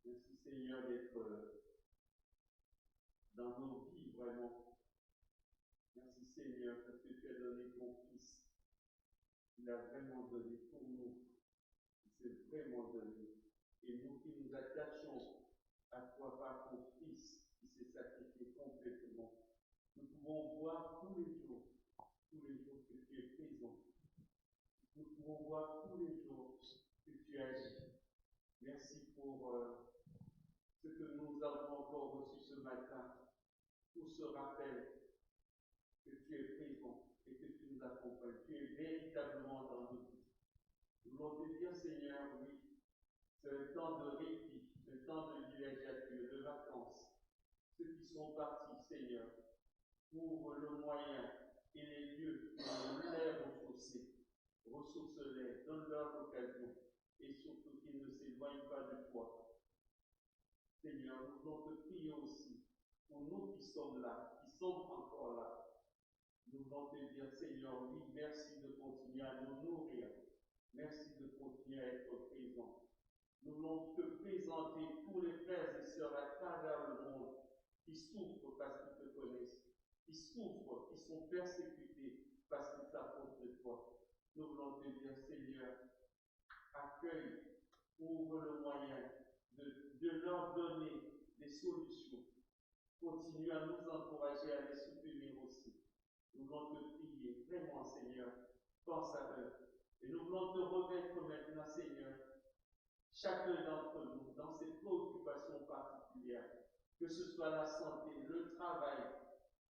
Merci Seigneur d'être dans nos vies vraiment. Merci Seigneur parce que tu as donné ton Fils. Il a vraiment donné pour nous. Il s'est vraiment donné. Et nous qui nous attachons à toi par ton Fils qui s'est sacrifié complètement, nous pouvons voir tous les jours que tu es présent. Nous pouvons voir tous les jours que tu agis. Merci pour ce que nous avons encore reçu ce matin, pour ce rappel que tu es présent et que tu nous accompagnes. Tu es véritablement dans nos vies. Nous voulons te dire, Seigneur, oui, c'est un temps de répit, un temps de villégiature, de vacances. Ceux qui sont partis, Seigneur, ouvre le moyen et les lieux pour les ressourcer. Ressource-les, donne-leur l'occasion et surtout qu'ils ne s'éloignent pas de toi. Seigneur, nous voulons te prier aussi pour nous qui sommes là, qui sommes encore là. Nous voulons te dire, Seigneur, oui, merci de continuer à nous nourrir. Merci de continuer à être présent. Nous voulons te présenter tous les frères et sœurs à travers le monde qui souffrent parce qu'ils te connaissent, qui souffrent, qui sont persécutés parce qu'ils s'approchent de toi. Nous voulons te dire, Seigneur, accueille, ouvre le moyen de leur donner Continue à nous encourager, à les soutenir aussi. Nous voulons te prier, vraiment, Seigneur, pense à eux. Et nous voulons te remettre maintenant, Seigneur, chacun d'entre nous, dans ses préoccupations particulières, que ce soit la santé, le travail,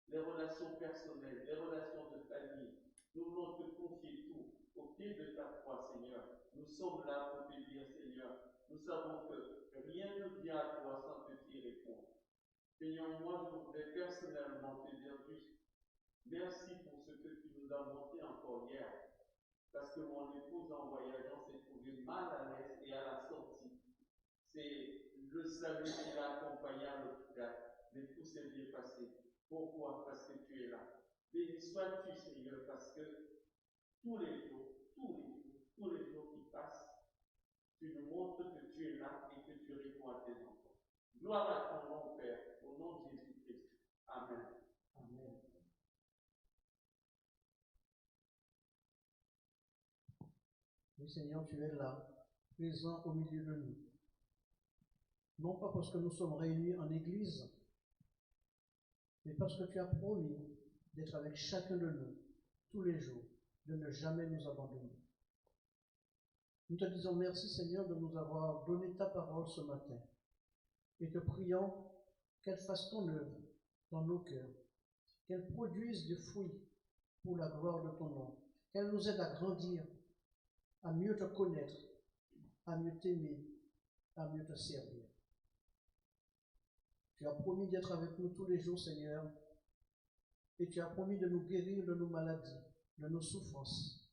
les relations personnelles, les relations de famille. Nous voulons te confier tout au pied de ta croix, Seigneur. Nous sommes là pour te dire, Seigneur, nous savons que rien ne vient à toi sans te y répondre. Seigneur, moi, je voudrais personnellement te dire juste merci pour ce que tu nous as montré encore hier. Parce que mon épouse, en voyageant, s'est trouvée mal à l'aise et à la sortie. C'est le salut qui l'a accompagné à l'hôpital. Mais tout s'est bien passé. Pourquoi? Parce que tu es là. Béni sois-tu, Seigneur, parce que tous les jours qui passent, tu nous montres que tu es là et que tu réponds à tes enfants. Gloire à ton nom, Père, au nom de Jésus-Christ. Amen. Amen. Oui, Seigneur, tu es là, présent au milieu de nous. Non pas parce que nous sommes réunis en Église, mais parce que tu as promis d'être avec chacun de nous tous les jours, de ne jamais nous abandonner. Nous te disons merci, Seigneur, de nous avoir donné ta parole ce matin et te prions qu'elle fasse ton œuvre dans nos cœurs, qu'elle produise des fruits pour la gloire de ton nom, qu'elle nous aide à grandir, à mieux te connaître, à mieux t'aimer, à mieux te servir. Tu as promis d'être avec nous tous les jours, Seigneur, et tu as promis de nous guérir de nos maladies, de nos souffrances.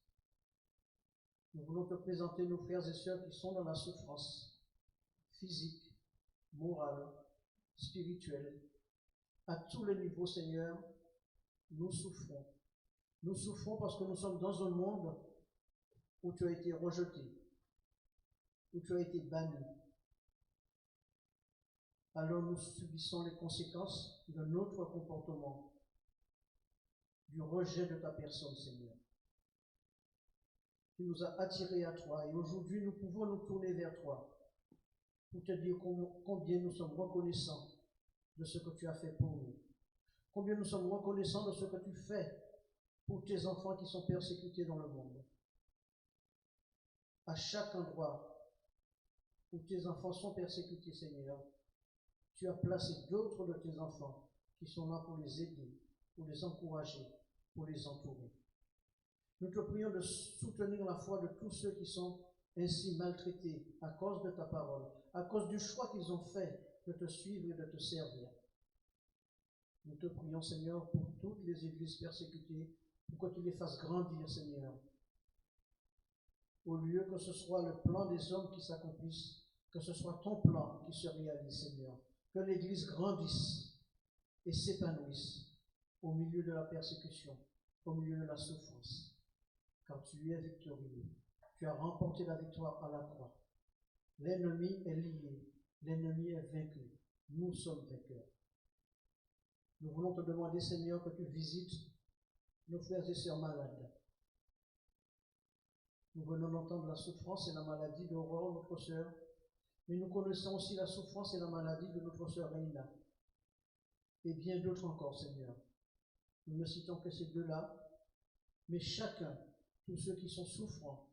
Nous voulons te présenter nos frères et sœurs qui sont dans la souffrance physique, morale, spirituelle. À tous les niveaux, Seigneur, nous souffrons. Nous souffrons parce que nous sommes dans un monde où tu as été rejeté, où tu as été banni. Alors nous subissons les conséquences de notre comportement, du rejet de ta personne, Seigneur. Tu nous as attirés à toi et aujourd'hui nous pouvons nous tourner vers toi pour te dire combien nous sommes reconnaissants de ce que tu as fait pour nous. Combien nous sommes reconnaissants de ce que tu fais pour tes enfants qui sont persécutés dans le monde. À chaque endroit où tes enfants sont persécutés, Seigneur, tu as placé d'autres de tes enfants qui sont là pour les aider, pour les encourager, pour les entourer. Nous te prions de soutenir la foi de tous ceux qui sont ainsi maltraités à cause de ta parole, à cause du choix qu'ils ont fait de te suivre et de te servir. Nous te prions, Seigneur, pour toutes les églises persécutées, pour que tu les fasses grandir, Seigneur. Au lieu que ce soit le plan des hommes qui s'accomplisse, que ce soit ton plan qui se réalise, Seigneur. Que l'Église grandisse et s'épanouisse au milieu de la persécution, au milieu de la souffrance. Car tu es victorieux. Tu as remporté la victoire à la croix. L'ennemi est lié. L'ennemi est vaincu. Nous sommes vainqueurs. Nous voulons te demander, Seigneur, que tu visites nos frères et sœurs malades. Nous venons d'entendre la souffrance et la maladie d'Aurore, notre sœur, mais nous connaissons aussi la souffrance et la maladie de notre sœur Reina, et bien d'autres encore, Seigneur. Nous ne citons que ces deux-là, mais chacun, tous ceux qui sont souffrants,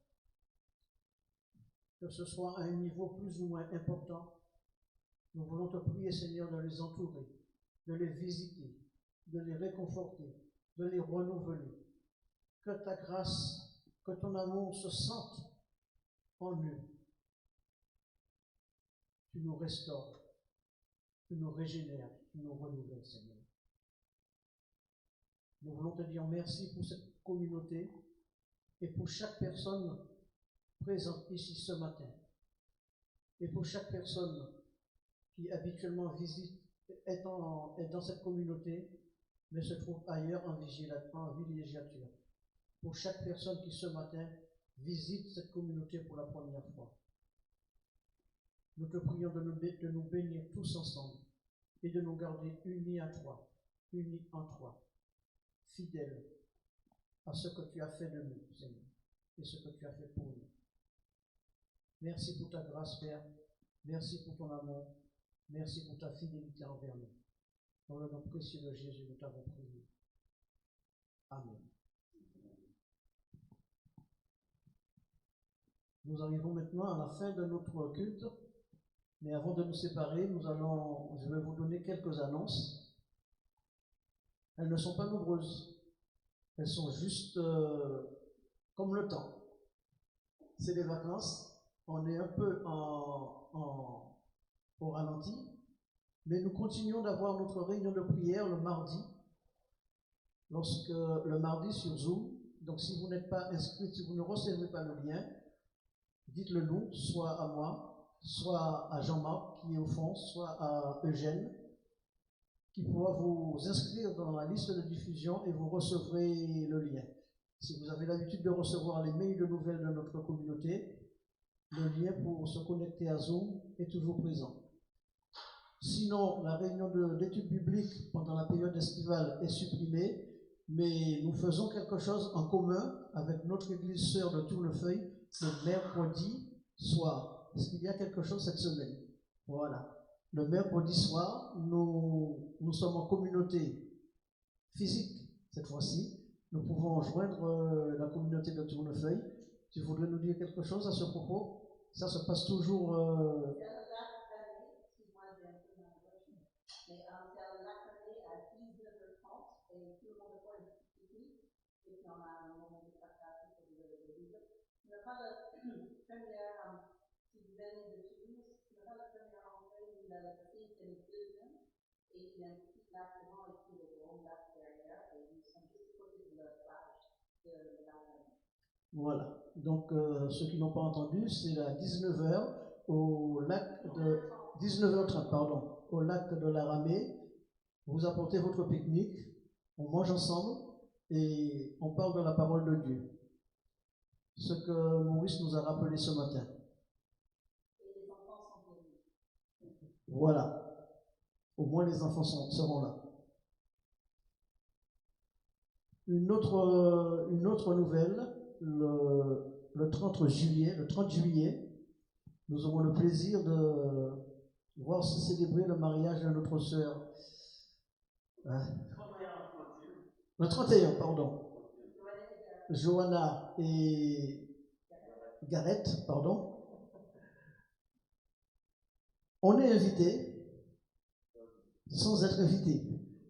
que ce soit à un niveau plus ou moins important, nous voulons te prier, Seigneur, de les entourer, de les visiter, de les réconforter, de les renouveler. Que ta grâce, que ton amour se sente en eux. Tu nous restaures, tu nous régénères, tu nous renouvelles, Seigneur. Nous voulons te dire merci pour cette communauté et pour chaque personne présente ici ce matin. Et pour chaque personne qui habituellement visite, est dans cette communauté, mais se trouve ailleurs en villégiature. Pour chaque personne qui ce matin visite cette communauté pour la première fois. Nous te prions de nous bénir tous ensemble et de nous garder unis à toi, unis en toi, fidèles à ce que tu as fait de nous, Seigneur, et ce que tu as fait pour nous. Merci pour ta grâce, Père. Merci pour ton amour. Merci pour ta fidélité envers nous. Dans le nom précieux de Jésus, nous t'avons prié. Amen. Nous arrivons maintenant à la fin de notre culte, mais avant de nous séparer, je vais vous donner quelques annonces. Elles ne sont pas nombreuses, elles sont juste comme le temps. C'est les vacances, on est un peu au ralenti, mais nous continuons d'avoir notre réunion de prière le mardi, le mardi sur Zoom. Donc si vous n'êtes pas inscrit, si vous ne recevez pas le lien, dites-le nous, soit à moi, soit à Jean-Marc qui est au fond, soit à Eugène, qui pourra vous inscrire dans la liste de diffusion et vous recevrez le lien. Si vous avez l'habitude de recevoir les mails de nouvelles de notre communauté, le lien pour se connecter à Zoom est toujours présent. Sinon, la réunion d'études bibliques pendant la période estivale est supprimée, mais nous faisons quelque chose en commun avec notre église sœur de Tournefeuille le mercredi soir. Est-ce qu'il y a quelque chose cette semaine? Voilà. Le mercredi soir, nous sommes en communauté physique cette fois-ci. Nous pouvons joindre la communauté de Tournefeuille. Tu voudrais nous dire quelque chose à ce propos? Ça se passe toujours. Voilà. Donc, ceux qui n'ont pas entendu, c'est à 19h au lac de 19h30, pardon, au lac de la Ramée. Vous apportez votre pique-nique, on mange ensemble et on parle de la parole de Dieu. Ce que Maurice nous a rappelé ce matin. Voilà. Au moins les enfants seront là. Une autre nouvelle, le 30 juillet, nous aurons le plaisir de voir se célébrer le mariage de notre sœur. Le 31, pardon. Johanna et Gareth, pardon. On est invité, sans être invité.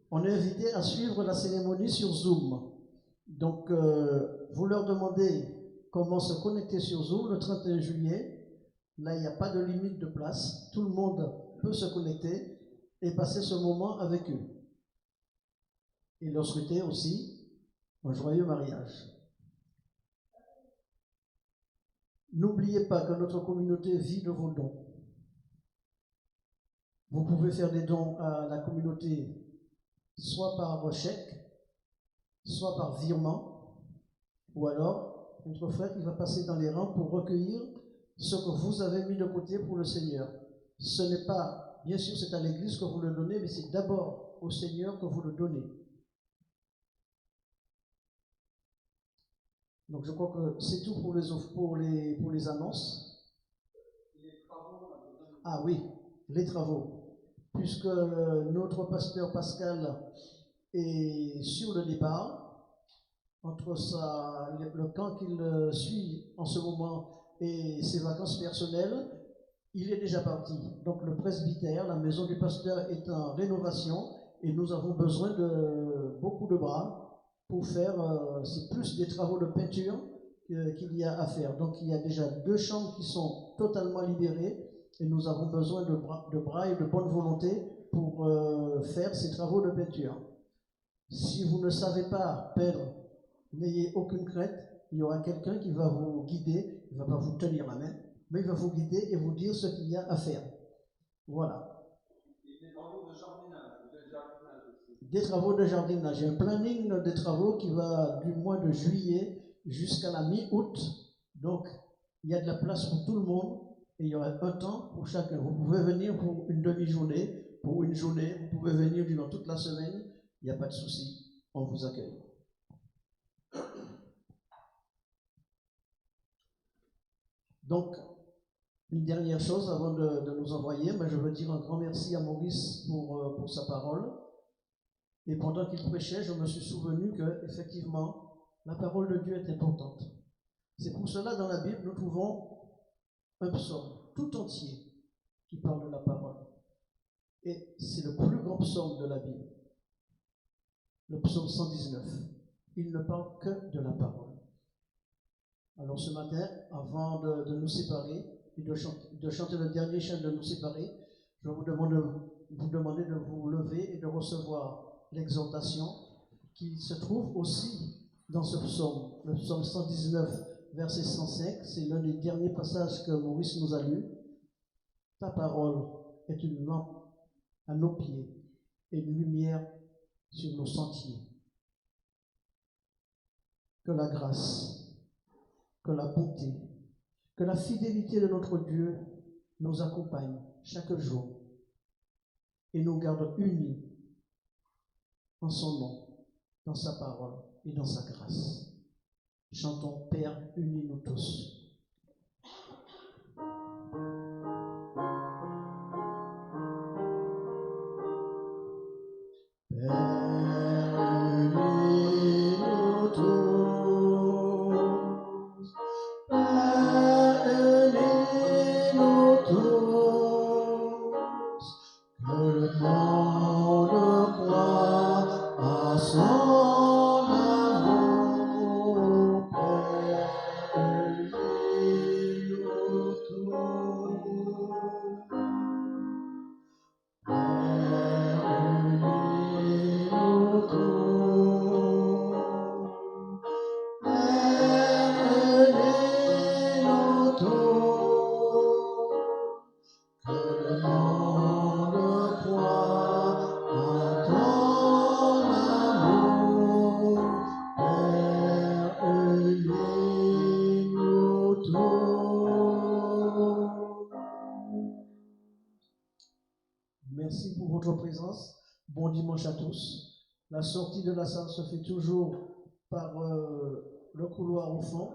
On est invité à suivre la cérémonie sur Zoom. Donc, vous leur demandez comment se connecter sur Zoom le 31 juillet. Là, il n'y a pas de limite de place. Tout le monde peut se connecter et passer ce moment avec eux. Et leur souhaiter aussi un joyeux mariage. N'oubliez pas que notre communauté vit de vos dons. Vous pouvez faire des dons à la communauté soit par chèque, soit par virement, ou alors notre frère qui va passer dans les rangs pour recueillir ce que vous avez mis de côté pour le Seigneur. Ce n'est pas, bien sûr c'est à l'église que vous le donnez, mais c'est d'abord au Seigneur que vous le donnez. Donc je crois que c'est tout pour les annonces. Ah oui, les travaux. Puisque notre pasteur Pascal est sur le départ, entre le camp qu'il suit en ce moment et ses vacances personnelles, il est déjà parti. Donc le presbytère, la maison du pasteur est en rénovation et nous avons besoin de beaucoup de bras pour faire, c'est plus des travaux de peinture qu'il y a à faire. Donc il y a déjà 2 chambres qui sont totalement libérées et nous avons besoin de bras et de bonne volonté pour faire ces travaux de peinture. Si vous ne savez pas peindre, n'ayez aucune crainte, il y aura quelqu'un qui va vous guider, il ne va pas vous tenir la main, mais il va vous guider et vous dire ce qu'il y a à faire. Voilà. Des travaux de jardinage aussi. Des travaux de jardinage. Il y a un planning de travaux qui va du mois de juillet jusqu'à la mi-août. Donc, il y a de la place pour tout le monde et il y aura un temps pour chacun. Vous pouvez venir pour une demi-journée, pour une journée, vous pouvez venir durant toute la semaine, il n'y a pas de souci, on vous accueille. Donc, une dernière chose avant de nous envoyer, je veux dire un grand merci à Maurice pour sa parole. Et pendant qu'il prêchait, je me suis souvenu que, effectivement, la parole de Dieu est importante. C'est pour cela, dans la Bible, nous trouvons un psaume tout entier qui parle de la parole. Et c'est le plus grand psaume de la Bible, le psaume 119. Il ne parle que de la parole. Alors ce matin, avant de nous séparer et de chanter le dernier chant de nous séparer, je vais vous demander de vous lever et de recevoir l'exhortation qui se trouve aussi dans ce psaume, le psaume 119, verset 105. C'est l'un des derniers passages que Maurice nous a lu. Ta parole est une lampe à nos pieds et une lumière sur nos sentiers. Que la grâce, que la bonté, que la fidélité de notre Dieu nous accompagne chaque jour et nous garde unis en son nom, dans sa parole et dans sa grâce. Chantons Père, unis-nous tous. Merci pour votre présence. Bon dimanche à tous. La sortie de la salle se fait toujours par le couloir au fond.